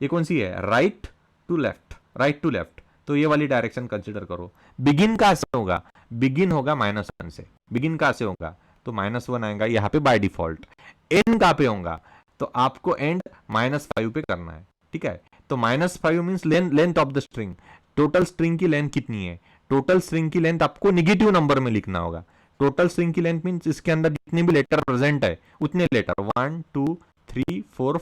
ये कौन सी है, right to left, right to left. तो ये वाली डायरेक्शन कंसिडर करो। बिगिन कहाँ से होगा, बिगिन होगा -1 से, बिगिन कहाँ से होगा, तो -1 आएगा यहाँ पे बाय डिफॉल्ट। एंड कहाँ पे होगा, तो आपको एंड -5 पे करना है, ठीक है। तो -5 means length of the string, total string की लेंथ कितनी है, टोटल स्ट्रिंग की लेंथ आपको निगेटिव नंबर में लिखना होगा। टोटल स्ट्रिंग की लेंथ मीन्स इसके अंदर जितने भी लेटर प्रेजेंट है उतने लेटर 1 2 3 4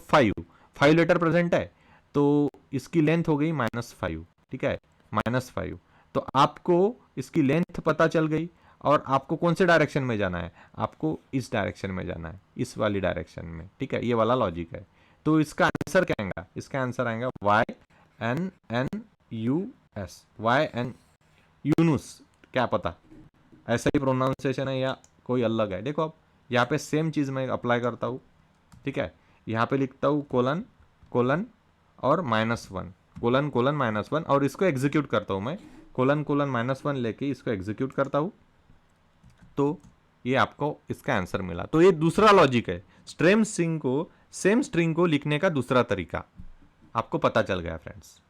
5 लेटर प्रेजेंट है, तो इसकी लेंथ हो गई -5, ठीक है, -5। तो आपको इसकी लेंथ पता चल गई और आपको कौन से डायरेक्शन में जाना है, आपको इस डायरेक्शन में जाना है, इस वाली डायरेक्शन में, ठीक है, ये वाला लॉजिक है। तो इसका आंसर क्या आएगा, इसका आंसर आएगा YNNUS, YN यूनुस, क्या पता ऐसा ही प्रोनाउंसिएशन है या कोई अलग है। देखो अब यहाँ पे सेम चीज़ मैं अप्लाई करता हूँ, ठीक है, यहाँ पे लिखता हूँ कोलन कोलन और -1, कोलन कोलन -1, और इसको एग्जीक्यूट करता हूँ मैं, कोलन कोलन -1 लेके इसको एग्जीक्यूट करता हूँ, तो ये आपको इसका आंसर मिला। तो ये दूसरा लॉजिक है, सेम स्ट्रिंग को लिखने का दूसरा तरीका आपको पता चल गया फ्रेंड्स।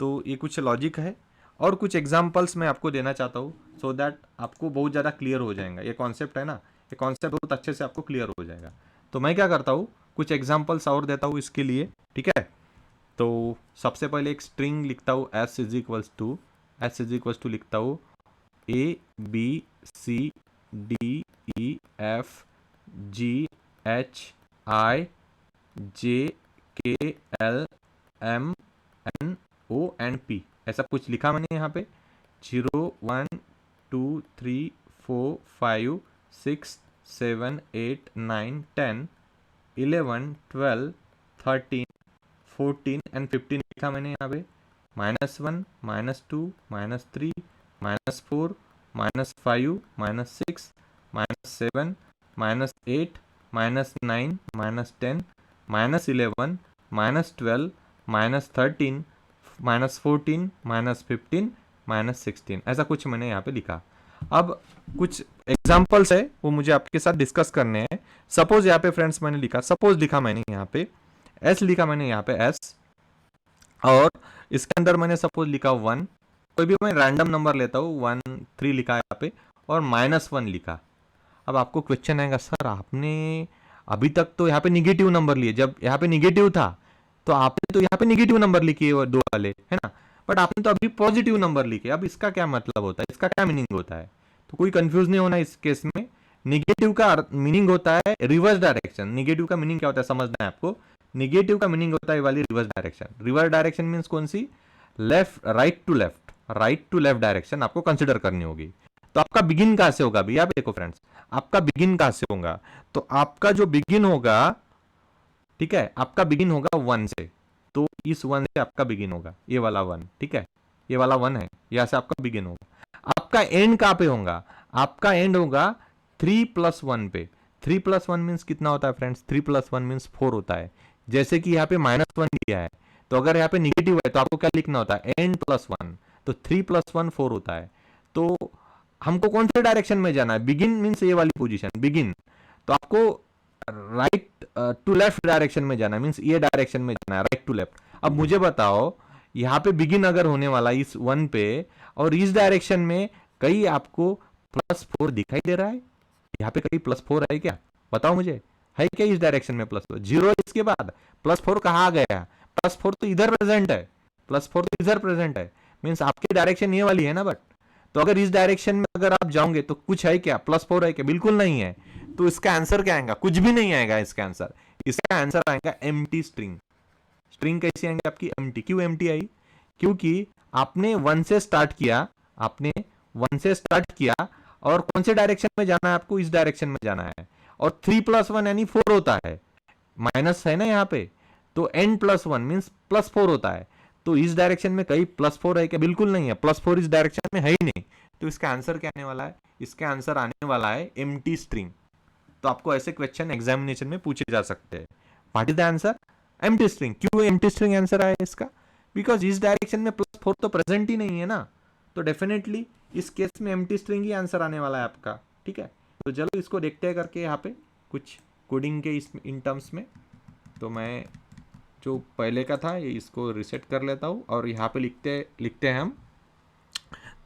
तो ये कुछ लॉजिक है और कुछ एग्जांपल्स मैं आपको देना चाहता हूँ सो दैट आपको बहुत ज़्यादा क्लियर हो जाएगा। ये कॉन्सेप्ट है ना, ये कॉन्सेप्ट बहुत अच्छे से आपको क्लियर हो जाएगा। तो मैं क्या करता हूँ, कुछ एग्जांपल्स और देता हूँ इसके लिए, ठीक है। तो सबसे पहले एक स्ट्रिंग लिखता हूँ s इज इक्वल्स टू लिखता हूँ ABCDEFGHIJKLMNOP, ऐसा कुछ लिखा मैंने यहाँ पे 0 1 2 3 4 5 6 7 8 9 10 11 12 13 14 एंड 15 लिखा मैंने यहाँ पे, -1 -2 -3 -4 -5 -6 -7 -8 -9 -10 -11 -12 -13 -14 -15 -16, ऐसा कुछ मैंने यहाँ पे लिखा। अब कुछ एग्जाम्पल्स है वो मुझे आपके साथ डिस्कस करने हैं। सपोज यहाँ पे फ्रेंड्स मैंने लिखा, सपोज लिखा मैंने यहाँ पे S लिखा मैंने यहाँ पे S, और इसके अंदर मैंने सपोज लिखा 1, कोई भी मैं रैंडम नंबर लेता हूँ, 1 3 लिखा है यहाँ पे, और -1 लिखा। अब आपको क्वेश्चन आएगा, सर आपने अभी तक तो यहाँ पे निगेटिव नंबर लिए, जब यहाँ पे निगेटिव था तो आपने तो यहाँ पे निगेटिव नंबर लिखे वो 2 वाले, है ना, बट आपने तो अभी पॉजिटिव नंबर लिखे, अब इसका क्या मतलब होता है, इसका क्या मीनिंग होता है। तो कोई कंफ्यूज नहीं होना इस केस में। निगेटिव का मीनिंग होता है रिवर्स डायरेक्शन। निगेटिव का मीनिंग क्या होता है समझना है आपको। निगेटिव का मीनिंग होता है वाली reverse direction. Reverse direction means कौन सी, left, right to left direction आपको कंसिडर करनी होगी। तो आपका बिगिन कहां से होगा भैया, देखो फ्रेंड्स, आपका बिगिन कहां से होगा, तो आपका जो बिगिन होगा, ठीक है, आपका बिगिन होगा 1 से, तो इस 1 से आपका बिगिन होगा, ये वाला 1, ठीक है, ये वाला 1 है, यहां से आपका बिगिन होगा। आपका एंड कहां पे होगा, आपका एंड होगा 3 + 1 पे। 3 + 1 मीन्स कितना होता है फ्रेंड्स, 3 + 1 मीन्स 4 होता है। जैसे कि यहाँ पे -1 लिया है, तो अगर यहाँ पे निगेटिव है तो आपको क्या लिखना होता है, एंड +1, तो 3 + 1 4 होता है। तो हमको कौन से डायरेक्शन में जाना है, बिगिन मीन्स ये वाली पोजीशन बिगिन, तो आपको राइट टू लेफ्ट डायरेक्शन में जाना है, मीन्स ये डायरेक्शन में जाना है, राइट टू लेफ्ट। अब मुझे बताओ, यहाँ पे बिगिन अगर होने वाला इस 1 पे, और इस डायरेक्शन में कहीं आपको +4 दिखाई दे रहा है, यहाँ पे कहीं +4 है क्या, बताओ मुझे, है क्या इस डायरेक्शन में +4, 0 इसके बाद +4 कहाँ आ गया, +4 तो इधर प्रेजेंट है, +4 तो इधर प्रेजेंट है, मीन्स आपकी डायरेक्शन ये वाली है ना, बट तो अगर इस डायरेक्शन में अगर आप जाओगे तो कुछ है क्या, +4 है क्या, बिल्कुल नहीं है। तो इसका आंसर क्या आएगा, कुछ भी नहीं आएगा इसका आंसर। इसका आंसर आएगा एम्प्टी स्ट्रिंग। स्ट्रिंग कैसी आएंगे आपकी, एम्प्टी। क्यों एम्प्टी आई, क्योंकि आपने 1 से स्टार्ट किया, आपने 1 से स्टार्ट किया, और कौन से डायरेक्शन में जाना है आपको, इस डायरेक्शन में जाना है, और 3 + 1 यानी 4 होता है, माइनस है ना यहाँ पे, तो n + 1 मीन्स +4 होता है। तो इस डायरेक्शन में कहीं +4 है क्या, बिल्कुल नहीं है, +4 इस डायरेक्शन में है ही नहीं। तो इसका आंसर क्या आने वाला है, इसका आंसर आने वाला है एम्प्टी स्ट्रिंग। तो आपको ऐसे क्वेश्चन एग्जामिनेशन में पूछे जा सकते हैं, what is the answer, empty string. क्यों एम्प्टी स्ट्रिंग आंसर आया इसका, बिकॉज इस डायरेक्शन में +4 तो प्रेजेंट ही नहीं है ना, तो डेफिनेटली इस केस में एम्प्टी स्ट्रिंग ही आंसर आने वाला है आपका, ठीक है। तो चलो इसको देखते हैं करके यहाँ पे कुछ कोडिंग के इन टर्म्स में। तो मैं जो पहले का था ये इसको रिसेट कर लेता हूँ, और यहाँ पे लिखते हैं हम,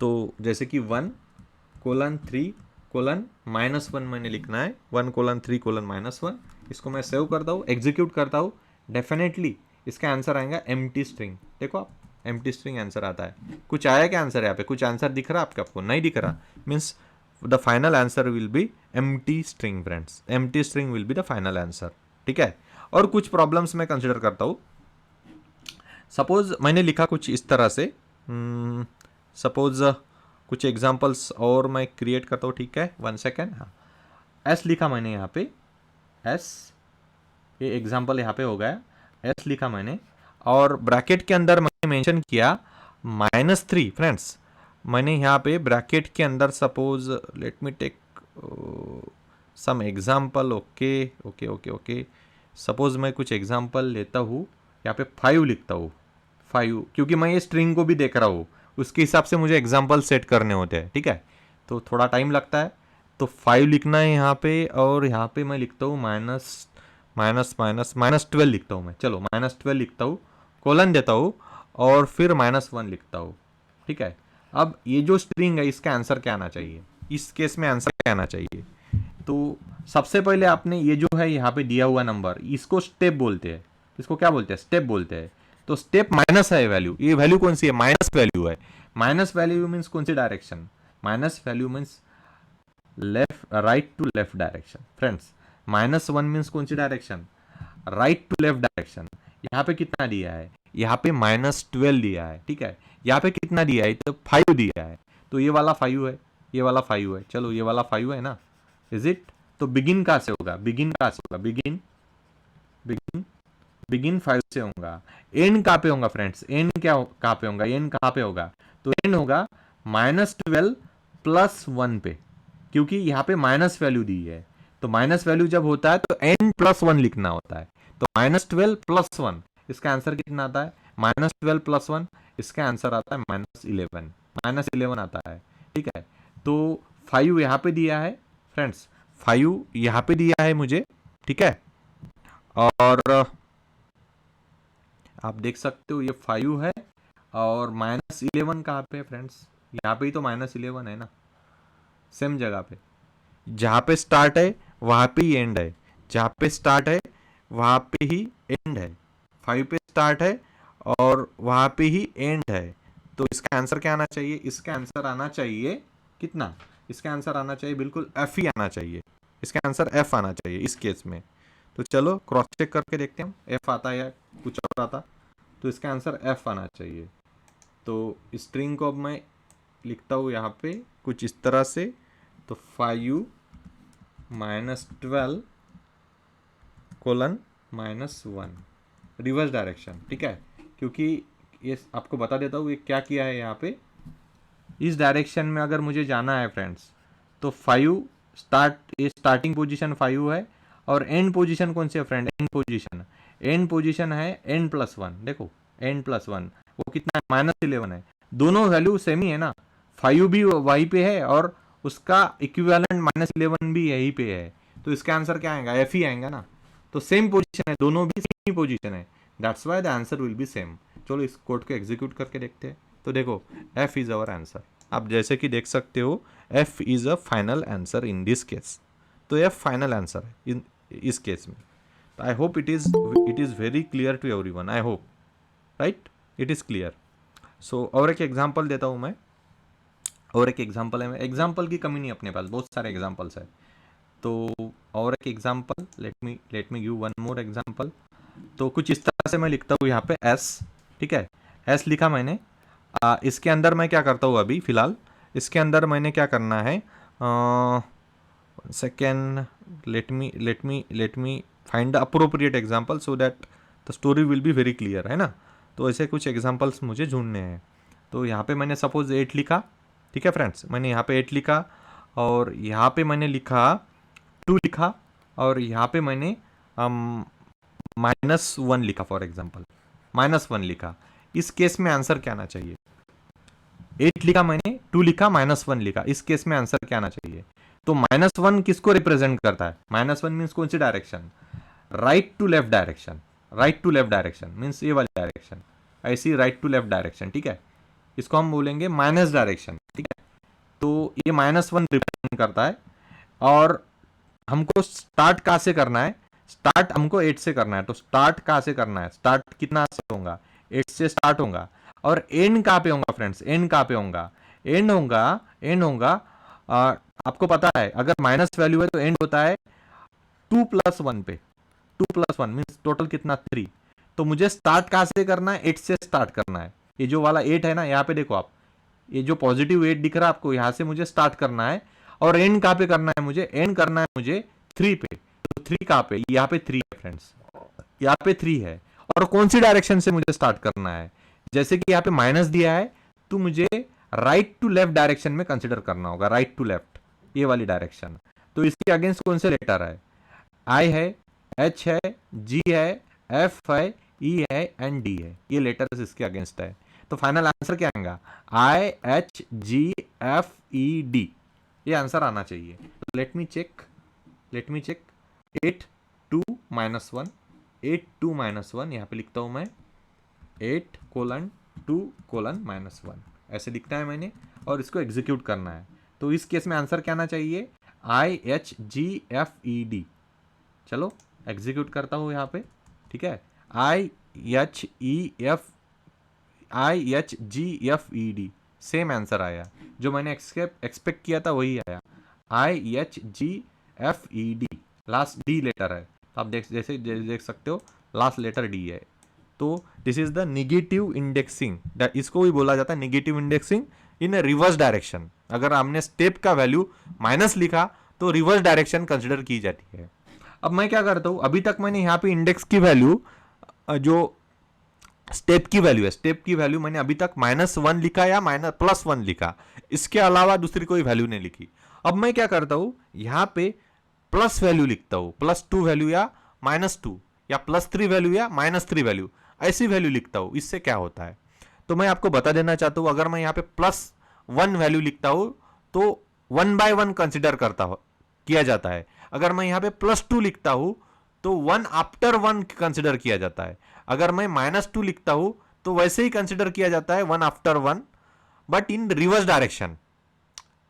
तो जैसे कि 1:3:-1 मैंने लिखना है, 1:3:-1, इसको मैं सेव करता हूँ, एग्जीक्यूट करता हूँ, डेफिनेटली इसका आंसर आएगा एम्प्टी स्ट्रिंग। देखो आप, एम्प्टी स्ट्रिंग आंसर आता है। कुछ आया क्या आंसर, यहाँ पे कुछ आंसर दिख रहा है आपको नहीं दिख रहा, means the final answer will be empty string friends, empty string will be the final answer, ठीक है। और कुछ प्रॉब्लम्स मैं कंसिडर करता हूँ। सपोज मैंने लिखा कुछ इस तरह से, सपोज कुछ एग्जांपल्स और मैं क्रिएट करता हूँ, ठीक है, 1 सेकेंड। हाँ, एस लिखा मैंने यहाँ पे, एस, ये एग्जांपल यहाँ पे हो गया, एस लिखा मैंने, और ब्रैकेट के अंदर मैंने मेंशन किया -3 फ्रेंड्स। मैंने यहाँ पे ब्रैकेट के अंदर suppose let me take some example, okay okay okay okay, suppose मैं कुछ एग्जांपल लेता हूँ, यहाँ पे 5 लिखता हूँ, 5, क्योंकि मैं ये स्ट्रिंग को भी देख रहा हूँ, उसके हिसाब से मुझे एग्जांपल सेट करने होते हैं, ठीक है, तो थोड़ा टाइम लगता है। तो 5 लिखना है यहाँ पे, और यहाँ पे मैं लिखता हूँ -12 लिखता हूँ मैं, चलो -12 लिखता हूँ, कोलन देता हूँ, और फिर -1 लिखता हूँ, ठीक है। अब ये जो स्ट्रिंग है इसका आंसर क्या आना चाहिए, इस केस में आंसर क्या आना चाहिए? तो सबसे पहले आपने ये जो है यहाँ पे दिया हुआ नंबर, इसको स्टेप बोलते हैं, इसको क्या बोलते हैं, स्टेप बोलते हैं। तो स्टेप माइनस है वैल्यू, ये वैल्यू कौन सी है, माइनस वैल्यू है। माइनस वैल्यू मीन्स कौन सी direction, minus value means left, right to left direction friends. -1 means कौन सी direction, right to left direction. यहाँ पे कितना दिया है, यहाँ पे -12 दिया है, ठीक है। यहाँ पे कितना दिया है, तो 5 दिया है, तो ये वाला 5 है, ये वाला 5 है, चलो ये वाला 5 है ना, इज इट। तो बिगिन कहाँ से होगा, बिगिन कहाँ से होगा, बिगिन बिगिन बिगिन 5 से होगा। एंड कहाँ पे होगा फ्रेंड्स, एंड क्या कहाँ पे होगा, एंड कहाँ पे होगा, तो एंड होगा -12 +1 पे, क्योंकि यहाँ पे माइनस वैल्यू दी है। तो माइनस वैल्यू जब होता है तो n +1 लिखना होता है। तो -12 +1, इसका आंसर कितना आता है, -12 +1, इसका आंसर आता है -11, -11 आता है, ठीक है। तो 5 यहाँ पे दिया है फ्रेंड्स, 5 यहाँ पे दिया है मुझे, ठीक है। और आप देख सकते हो ये 5 है, और -11 कहाँ पे है फ्रेंड्स, यहाँ पे ही तो -11 है ना, सेम जगह पे, जहाँ पे स्टार्ट है वहाँ पे ही एंड है, जहाँ पे स्टार्ट है वहाँ पे ही एंड है। 5 पे स्टार्ट है और वहाँ पे ही एंड है। तो इसका आंसर क्या आना चाहिए, इसका आंसर आना चाहिए कितना, इसका आंसर आना चाहिए बिल्कुल एफ ही आना चाहिए, इसका आंसर एफ आना चाहिए इस केस में। तो चलो क्रॉस चेक करके देखते हैं एफ आता है या कुछ और आता। तो इसका आंसर एफ आना चाहिए। तो स्ट्रिंग को अब मैं लिखता हूँ यहाँ पे कुछ इस तरह से, तो 5 -12 कोलन -1 रिवर्स डायरेक्शन, ठीक है। क्योंकि ये आपको बता देता हूँ ये क्या किया है यहाँ पे, इस डायरेक्शन में अगर मुझे जाना है फ्रेंड्स, तो 5 ये स्टार्टिंग पोजीशन 5 है, और एंड पोजीशन कौन सी है फ्रेंड, एंड पोजीशन है n+1, देखो n+1 वो कितना है, -11 है। दोनों वैल्यू सेम ही है ना, 5 भी वहीं पे है और उसका इक्विवेलेंट -11 भी यहीं पे है। तो इसका आंसर क्या आएगा, एफ ही आएगा ना। तो सेम पोजीशन है, दोनों भी सेम ही पोजीशन है, that's why the answer will be same. चलो इस कोड को एग्जीक्यूट करके देखते हैं। तो देखो एफ इज अवर आंसर, आप जैसे कि देख सकते हो F is a final answer in this case. तो एफ फाइनल आंसर है इन इस केस में। तो I hope it is very clear to everyone, I hope right, it is clear. So और एक एग्जांपल देता हूँ मैं, और एक एग्जांपल है, एग्जांपल की कमी नहीं अपने पास, बहुत सारे एग्जांपल्स है। तो और एक example, let me give one more example. तो कुछ इस तरह से मैं लिखता हूँ यहाँ पे एस, ठीक है, एस लिखा मैंने। इसके अंदर मैं क्या करता हूँ अभी फिलहाल, इसके अंदर मैंने क्या करना है, second, let me find the appropriate example so that the story will be very clear, है ना। तो ऐसे कुछ एग्जाम्पल्स मुझे ढूंढने हैं। तो यहाँ पे मैंने सपोज 8 लिखा, ठीक है फ्रेंड्स, मैंने यहाँ पे 8 लिखा, और यहाँ पे मैंने लिखा 2 लिखा, और यहाँ पे मैंने -1 लिखा, फॉर एग्जाम्पल -1 लिखा। इस केस में आंसर क्या आना चाहिए, 8 लिखा मैंने, 2 लिखा, -1 लिखा, इस केस में आंसर क्या आना चाहिए। तो -1 किसको रिप्रेजेंट करता है, -1 मीन्स कौन सी direction, right to left direction, right to left direction means ये वाली डायरेक्शन, ऐसी राइट टू लेफ्ट डायरेक्शन, ठीक है। इसको हम बोलेंगे माइनस डायरेक्शन, ठीक है। तो ये -1 रिप्रेजेंट करता है, और हमको स्टार्ट कहाँ से करना है, स्टार्ट हमको 8 से करना है। तो स्टार्ट कहाँ से करना है, स्टार्ट कितना से होगा, 8 से स्टार्ट होगा। और एंड कहाँ पे होगा फ्रेंड्स, एंड कहाँ पे होगा, एंड होगा आपको पता है अगर माइनस वैल्यू है तो एंड होता है 2+1 पे। 2+1 मीन्स टोटल कितना 3। तो मुझे स्टार्ट कहां से करना है, 8 से स्टार्ट करना है। ये जो वाला 8 है ना, यहाँ पे देखो आप, ये जो पॉजिटिव 8 दिख रहा है आपको, यहां से मुझे स्टार्ट करना है। और एंड कहां पे करना है मुझे, एंड करना है मुझे 3 पे। तो 3 कहां पे, यहाँ पे 3 है फ्रेंड्स, यहाँ पे 3 है। और कौन सी डायरेक्शन से मुझे स्टार्ट करना है, जैसे कि यहाँ पे माइनस दिया है तो मुझे राइट टू लेफ्ट डायरेक्शन में कंसिडर करना होगा, राइट टू लेफ्ट, ये वाली डायरेक्शन। तो इसके अगेंस्ट कौन से लेटर है, आई है, एच है, जी है, एफ है, ई है एंड डी है, ये लेटर्स इसके अगेंस्ट है। तो फाइनल आंसर क्या आएगा, I H G F E D, ये आंसर आना चाहिए। तो लेट मी चेक 8 2 -1, 8 2 -1, यहाँ पे लिखता हूँ मैं 8:2:-1, ऐसे लिखना है मैंने और इसको एग्जीक्यूट करना है। तो इस केस में आंसर क्या आना चाहिए, IHGFED। चलो एग्जीक्यूट करता हूँ यहाँ पे, ठीक है, IHGFED, सेम आंसर आया, जो मैंने एक्सपेक्ट किया था वही आया, IHGFED। लास्ट डी लेटर है, आप देख सकते हो लास्ट लेटर डी है। तो this is the negative indexing, इसको भी बोला जाता है निगेटिव इंडेक्सिंग इन रिवर्स डायरेक्शन। अगर हमने स्टेप का वैल्यू माइनस लिखा तो रिवर्स डायरेक्शन कंसिडर की जाती है। अब मैं क्या करता हूं, अभी तक मैंने यहाँ पे इंडेक्स की वैल्यू, जो स्टेप की वैल्यू है, स्टेप की वैल्यू मैंने अभी तक -1 लिखा या +1 लिखा, इसके अलावा दूसरी कोई वैल्यू नहीं लिखी। अब मैं क्या करता हूं, यहाँ पे प्लस वैल्यू लिखता हूं, +2 वैल्यू या -2 या +3 वैल्यू या -3 वैल्यू, ऐसी वैल्यू लिखता हूं। इससे क्या होता है, तो मैं आपको बता देना चाहता हूं, अगर मैं यहाँ पे +1 वैल्यू लिखता हूं तो 1 by 1 कंसिडर किया जाता है। अगर मैं यहाँ पे +2 लिखता हूं तो 1 आफ्टर 1 कंसिडर किया जाता है। अगर मैं -2 लिखता हूं तो वैसे ही कंसिडर किया जाता है 1 after 1, but in reverse direction.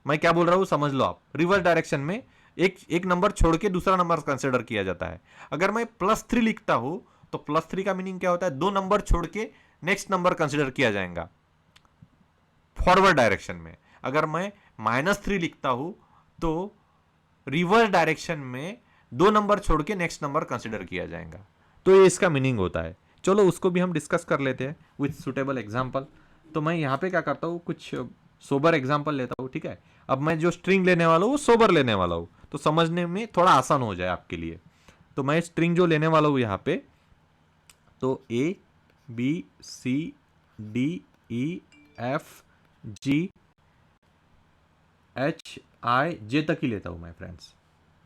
मैं क्या बोल रहा हूं समझ लो आप, रिवर्स डायरेक्शन में एक नंबर छोड़ के दूसरा नंबर कंसिडर किया जाता है। अगर मैं +3 लिखता हूं तो +3 का मीनिंग क्या होता है, 2 नंबर छोड़ के नेक्स्ट नंबर कंसिडर किया जाएगा फॉरवर्ड डायरेक्शन में। अगर मैं -3 लिखता हूं तो रिवर्स डायरेक्शन में 2 नंबर छोड़ के नेक्स्ट नंबर कंसिडर किया जाएगा। तो ये इसका मीनिंग होता है। चलो उसको भी हम डिस्कस कर लेते हैं विथ सुटेबल एग्जाम्पल। तो मैं यहाँ पे क्या करता हूँ, कुछ सोबर एग्जाम्पल लेता हूँ, ठीक है। अब मैं जो स्ट्रिंग लेने वाला हूँ वो सोबर लेने वाला हूँ, तो समझने में थोड़ा आसान हो जाए आपके लिए। तो मैं स्ट्रिंग जो लेने वाला हूँ यहाँ पे, तो ABCDEFGHIJ तक ही लेता हूँ मैं फ्रेंड्स,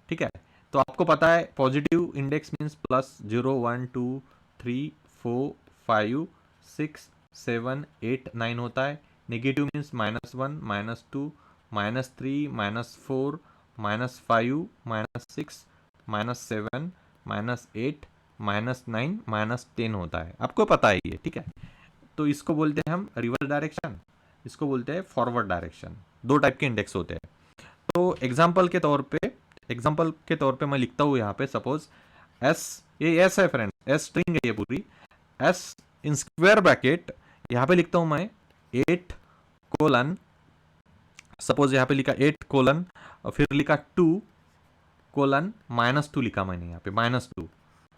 ठीक है। तो आपको पता है पॉजिटिव इंडेक्स मीन्स +0 1 2 3 4 5 6 7 8 9 होता है। नेगेटिव मीन्स -1 -2 -3 -4 -5 -6 -7 -8 -9 -10 होता है, आपको पता है ये, ठीक है। तो इसको बोलते हैं हम रिवर्स डायरेक्शन, इसको बोलते हैं फॉरवर्ड डायरेक्शन। 2 टाइप के इंडेक्स होते हैं। तो एग्जाम्पल के तौर पे मैं लिखता हूँ यहाँ पे, सपोज एस, ये एस है फ्रेंड, एस स्ट्रिंग है ये पूरी, एस इन स्क्वायर ब्रैकेट, यहाँ पे लिखता हूँ मैं 8 कोलन, सपोज यहाँ पे लिखा 8 कोलन और फिर लिखा 2 कोलन -2 लिखा मैंने यहाँ पे -2।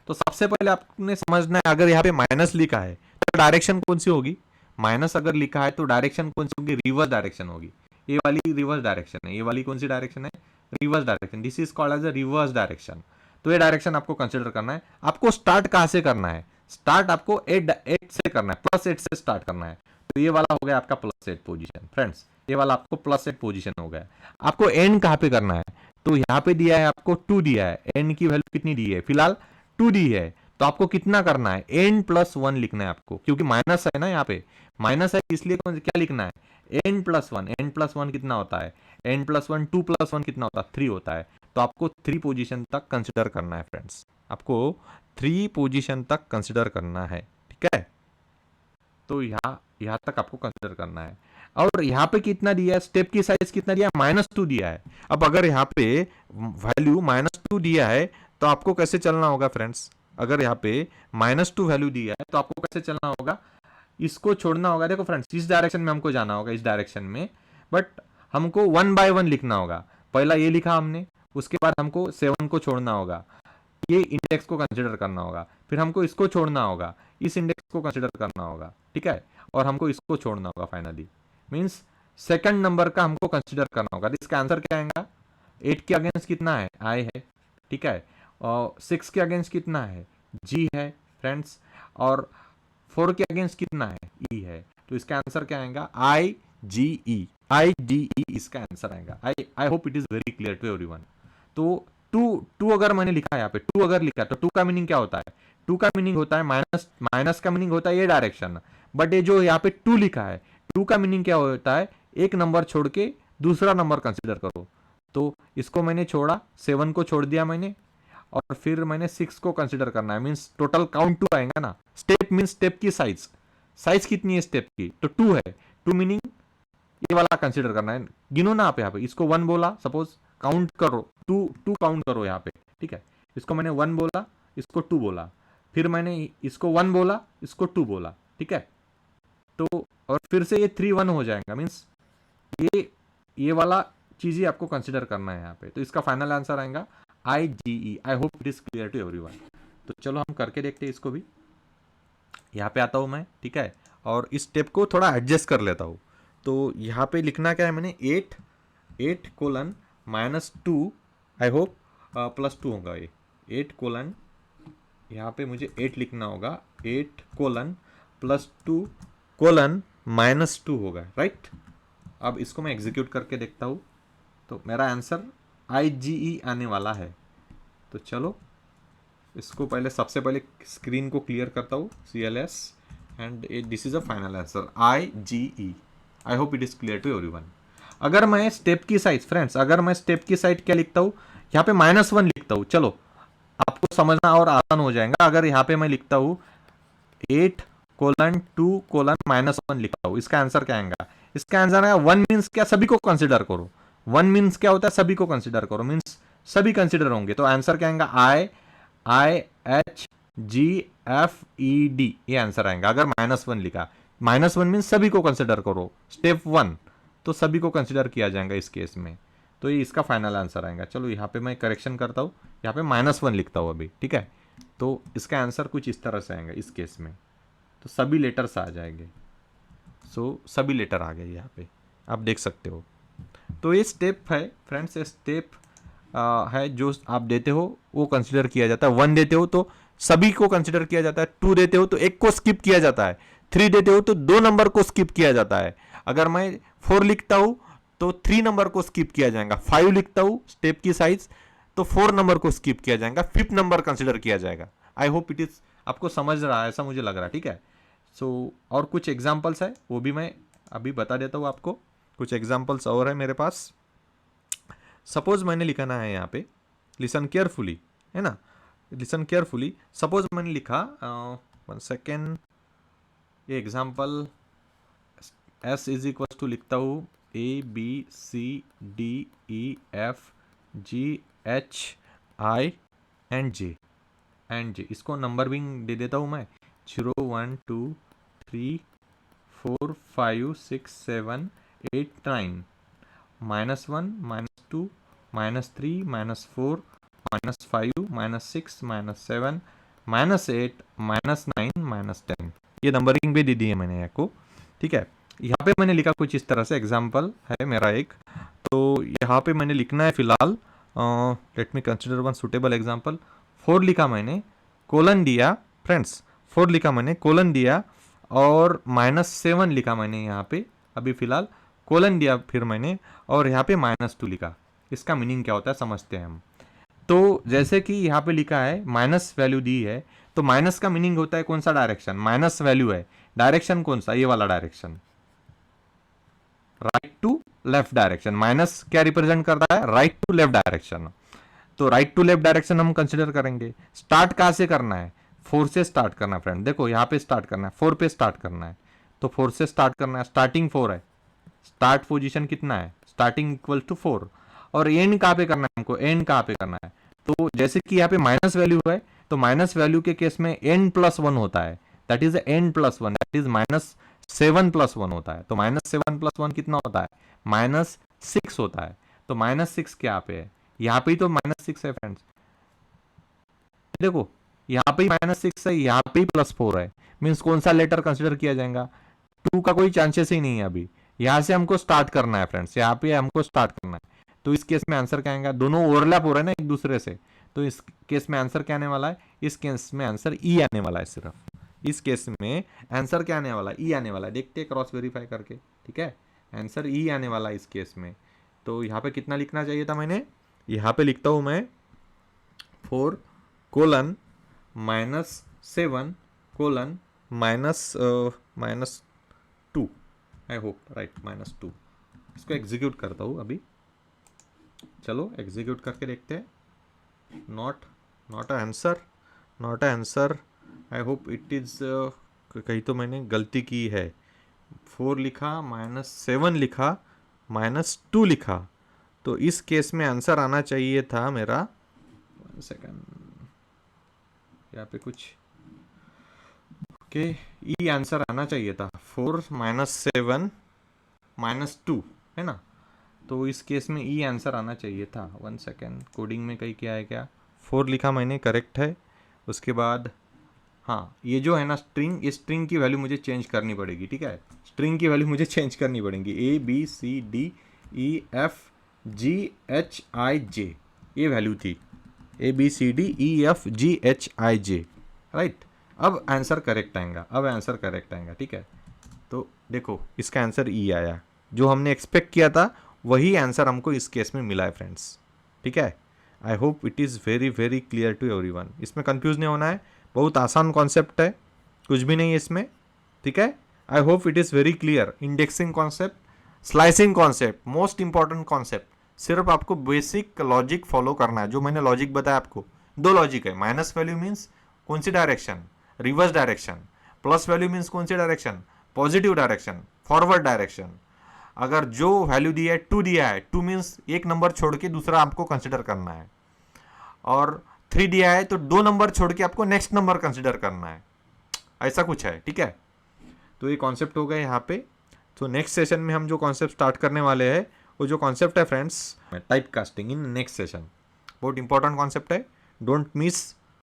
तो सबसे पहले आपने समझना है, अगर यहाँ पे माइनस लिखा है तो डायरेक्शन कौन सी होगी, माइनस अगर लिखा है तो डायरेक्शन कौन सी होगी, रिवर्स डायरेक्शन होगी। ये वाली रिवर्स डायरेक्शन है, ये वाली कौन सी डायरेक्शन है, reverse direction. This is called as a reverse direction. तो ये डायरेक्शन आपको कंसिडर करना है। आपको स्टार्ट कहां से करना है, स्टार्ट आपको 8 से करना है, +8 से स्टार्ट करना है। तो ये वाला हो गया आपका +8 पोजीशन फ्रेंड्स, ये वाला आपको +8 पोजीशन हो गया। आपको एंड कहां पे करना है, तो यहाँ पे दिया है आपको 2 दिया है, एंड की वैल्यू कितनी दी है, फिलहाल 2 दी है। तो आपको कितना करना है, n +1 लिखना है आपको, क्योंकि माइनस है ना, यहाँ पे माइनस है इसलिए क्या लिखना है, n +1 कितना होता है, n +1 2 +1 कितना होता है, 3 होता है। तो आपको 3 पोजीशन तक कंसिडर करना है फ्रेंड्स, आपको 3 पोजीशन तक कंसिडर करना है, ठीक है। तो यहाँ तक आपको कंसिडर करना है। और यहाँ पे कितना दिया है, स्टेप की साइज कितना दिया है, -2 दिया है। अब अगर यहाँ पे वैल्यू -2 दिया है तो आपको कैसे चलना होगा फ्रेंड्स, अगर यहाँ पे -2 वैल्यू दिया है तो आपको कैसे चलना होगा, इसको छोड़ना होगा। देखो फ्रेंड्स, इस डायरेक्शन में हमको जाना होगा, इस डायरेक्शन में, बट हमको 1 बाय 1 लिखना होगा। पहला ये लिखा हमने, उसके बाद हमको 7 को छोड़ना होगा, ये इंडेक्स को कंसिडर करना होगा, फिर हमको इसको छोड़ना होगा, इस इंडेक्स को कंसिडर करना होगा, ठीक है, और हमको इसको छोड़ना होगा फाइनली। मींस सेकंड नंबर का हमको कंसिडर करना होगा। इसका आंसर क्या आएगा? 8 के अगेंस्ट कितना है? आई है, ठीक है, और 6 के अगेंस्ट कितना है? जी है फ्रेंड्स, और 4 के अगेंस्ट कितना है? ई है। तो इसका आंसर क्या आएगा? I G E, I D E इसका आंसर आएगा। I hope it is very clear to everyone. तो टू अगर मैंने लिखा है यहाँ पे, टू अगर लिखा तो टू का मीनिंग क्या होता है? टू का मीनिंग होता है माइनस, माइनस का मीनिंग होता है ये डायरेक्शन, बट ये जो यहाँ पे टू लिखा है, टू का मीनिंग क्या होता है? एक नंबर छोड़ के दूसरा नंबर कंसिडर करो। तो इसको मैंने छोड़ा, 7 को छोड़ दिया मैंने, और फिर मैंने 6 को कंसिडर करना है। मींस टोटल काउंट 2 आएगा ना। स्टेप मींस स्टेप की साइज, साइज कितनी है स्टेप की? तो 2 है। 2 मीनिंग ये वाला कंसिडर करना है। गिनो ना आप यहाँ पे, इसको 1 बोला, सपोज काउंट करो, 2 काउंट करो यहाँ पे, ठीक है। इसको मैंने 1 बोला, इसको 2 बोला, फिर मैंने इसको 1 बोला, इसको 2 बोला, ठीक है। तो और फिर से ये 3 1 हो जाएगा। मीन्स ये वाला चीज ही आपको कंसिडर करना है यहाँ पे। तो इसका फाइनल आंसर आएगा I G E. I hope it is clear to everyone. तो चलो हम करके देखते हैं इसको भी। यहाँ पे आता हूँ मैं, ठीक है, और इस स्टेप को थोड़ा एडजस्ट कर लेता हूँ। तो यहाँ पे लिखना क्या है मैंने? 8 कोलन -2, आई होप +2 होगा ये। 8 कोलन, यहाँ पे मुझे 8 लिखना होगा, 8 कोलन +2 कोलन -2 होगा, राइट। अब इसको मैं एग्जीक्यूट करके देखता हूँ, तो मेरा आंसर IGE आने वाला है। तो चलो इसको पहले, सबसे पहले स्क्रीन को क्लियर करता हूँ, CLS, and this is a final answer IGE। I hope it is clear to everyone. अगर मैं स्टेप की साइज, फ्रेंड्स, अगर मैं स्टेप की साइड क्या लिखता हूँ, यहाँ पे -1 लिखता हूँ, चलो आपको समझना और आसान हो जाएगा। अगर यहाँ पे मैं लिखता हूँ 8 कोलन 2 कोलन -1 लिखता हूँ, इसका आंसर क्या आएगा? इसका आंसर आएगा 1 मीन्स क्या? सभी को कंसिडर करो। 1 मीन्स क्या होता है? सभी को कंसिडर करो, मीन्स सभी कंसिडर होंगे। तो आंसर क्या आएगा? IHGFED, ये आंसर आएगा अगर -1 लिखा। -1 मीन्स सभी को कंसिडर करो, स्टेप 1, तो सभी को कंसिडर किया जाएगा इस केस में। तो ये इसका फाइनल आंसर आएगा। चलो यहाँ पे मैं करेक्शन करता हूँ, यहाँ पे -1 लिखता हूँ अभी, ठीक है। तो इसका आंसर कुछ इस तरह से आएगा इस केस में। तो सभी लेटर्स आ जाएंगे। सो सभी लेटर आ गए यहाँ पे, आप देख सकते हो। तो ये स्टेप है फ्रेंड्स, ये स्टेप है जो आप देते हो वो कंसिडर किया जाता है। 1 देते हो तो सभी को कंसिडर किया जाता है, 2 देते हो तो एक को स्किप किया जाता है, 3 देते हो तो 2 नंबर को स्किप किया जाता है। अगर मैं 4 लिखता हूं तो 3 नंबर को स्किप किया जाएगा। 5 लिखता हूं स्टेप की साइज, तो 4 नंबर को स्किप किया जाएगा, 5th नंबर कंसिडर किया जाएगा। आई होप इट इज आपको समझ रहा है, ऐसा मुझे लग रहा है, ठीक है। सो और कुछ एग्जाम्पल्स है वो भी मैं अभी बता देता हूँ आपको। कुछ एग्जाम्पल्स और है मेरे पास। सपोज मैंने लिखना है यहाँ पे, लिसन केयरफुली, है ना, लिसन केयरफुली। सपोज मैंने लिखा 1 सेकेंड, ये example S is equal to लिखता हूँ ABCDEFGHI एंड J, इसको नंबरिंग दे देता हूँ मैं 0 1 2 3 4 5 6 7 8 9, -1 -2 -3 -4 -5 -6 -7 -8 -9 -10, ये नंबरिंग भी दे दी है मैंने आपको, ठीक है। यहाँ पे मैंने लिखा कुछ इस तरह से, एग्जाम्पल है मेरा एक। तो यहाँ पे मैंने लिखना है फिलहाल, let me consider one suitable example. 4 लिखा मैंने, कोलन दिया फ्रेंड्स, 4 लिखा मैंने, कोलन दिया, और -7 लिखा मैंने यहाँ पे अभी फिलहाल, कोलन दिया फिर मैंने, और यहाँ पे -2 लिखा। इसका मीनिंग क्या होता है समझते हैं हम। तो जैसे कि यहाँ पे लिखा है माइनस वैल्यू दी है, तो माइनस का मीनिंग होता है कौन सा डायरेक्शन? माइनस वैल्यू है, डायरेक्शन कौन सा? ये वाला direction, right to left direction. Minus क्या रिप्रेजेंट करता है? Right to left direction. तो राइट टू लेफ्ट डायरेक्शन हम कंसिडर करेंगे। स्टार्ट कहां से करना है? 4 से स्टार्ट करना है फ्रेंड, देखो यहाँ पे स्टार्ट करना है, 4 पे स्टार्ट करना है। तो 4 से स्टार्ट करना है, स्टार्टिंग 4 है, स्टार्ट पोजीशन कितना है? Starting equal to 4। और एंड कहाँ पे करना है हमको? एंड कहाँ पे करना है? तो जैसे कि यहाँ पे माइनस वैल्यू है, तो माइनस वैल्यू के केस में n+1 होता है, that is n+1, that is -7+1 होता है। तो -7+1 कितना होता है? 6 होता है, तो -6 क्या पे है, यहाँ पे ही तो -6 है फ्रेंड्स। देखो यहाँ पे -6 है, यहाँ पे +4 है, मीन्स कौन सा लेटर कंसिडर किया जाएगा, 2 का कोई चांसेस ही नहीं है अभी। यहाँ से हमको स्टार्ट करना है फ्रेंड्स, यहाँ पे हमको स्टार्ट करना है। तो इस केस में आंसर क्या आएगा, दोनों ओवरलैप हो रहे हैं ना एक दूसरे से, तो इस केस में आंसर क्या आने वाला है, इस केस में आंसर ई आने वाला है सिर्फ। इस केस में आंसर क्या आने वाला है, ई आने वाला है। देखते हैं क्रॉस वेरीफाई करके, ठीक है, आंसर ई आने वाला है इस केस में। तो यहाँ पे कितना लिखना चाहिए था मैंने, यहाँ पे लिखता हूँ मैं 4:-7:-, -2, आई होप राइट, -2। इसको एग्जीक्यूट करता हूँ अभी, चलो एग्जीक्यूट करके देखते हैं। Not answer, I hope it is, कहीं तो मैंने गलती की है, 4 लिखा, -7 लिखा, -2 लिखा, तो इस केस में आंसर आना चाहिए था मेरा, 1 सेकेंड, यहाँ पे कुछ ओके, ई आंसर आना चाहिए था, 4 -7 -2 है ना, तो इस केस में ई आंसर आना चाहिए था। 1 सेकेंड, कोडिंग में कहीं क्या है क्या, 4 लिखा मैंने, करेक्ट है। उसके बाद हाँ, ये जो है ना स्ट्रिंग, इस स्ट्रिंग की वैल्यू मुझे चेंज करनी पड़ेगी, ठीक है, स्ट्रिंग की वैल्यू मुझे चेंज करनी पड़ेगी, ABCDEFGHIJ, ये वैल्यू थी ABCDEFGHIJ, राइट। अब आंसर करेक्ट आएगा, ठीक है। तो देखो इसका आंसर ई आया, जो हमने एक्सपेक्ट किया था वही आंसर हमको इस केस में मिला है फ्रेंड्स, ठीक है। I hope it is very very clear to everyone, इसमें कंफ्यूज नहीं होना है, बहुत आसान कॉन्सेप्ट है, कुछ भी नहीं है इसमें, ठीक है। I hope it is very clear. Indexing concept, slicing concept, most important concept, सिर्फ आपको बेसिक लॉजिक फॉलो करना है, जो मैंने लॉजिक बताया आपको। 2 लॉजिक है, माइनस वैल्यू मीन्स कौन सी direction, reverse direction, plus value means कौन सी direction, positive direction, forward direction. अगर जो वैल्यू दिया है 2 दिया है, 2 मीन्स एक नंबर छोड़ के दूसरा आपको कंसिडर करना है, और 3 दिया है तो 2 नंबर छोड़ के आपको नेक्स्ट नंबर कंसिडर करना है, ऐसा कुछ है, ठीक है। तो ये कॉन्सेप्ट हो गए यहाँ पे। तो नेक्स्ट सेशन में हम जो कॉन्सेप्ट स्टार्ट करने वाले हैं, वो जो कॉन्सेप्ट है friends, type casting in next session, बहुत इंपॉर्टेंट कॉन्सेप्ट है, डोंट मिस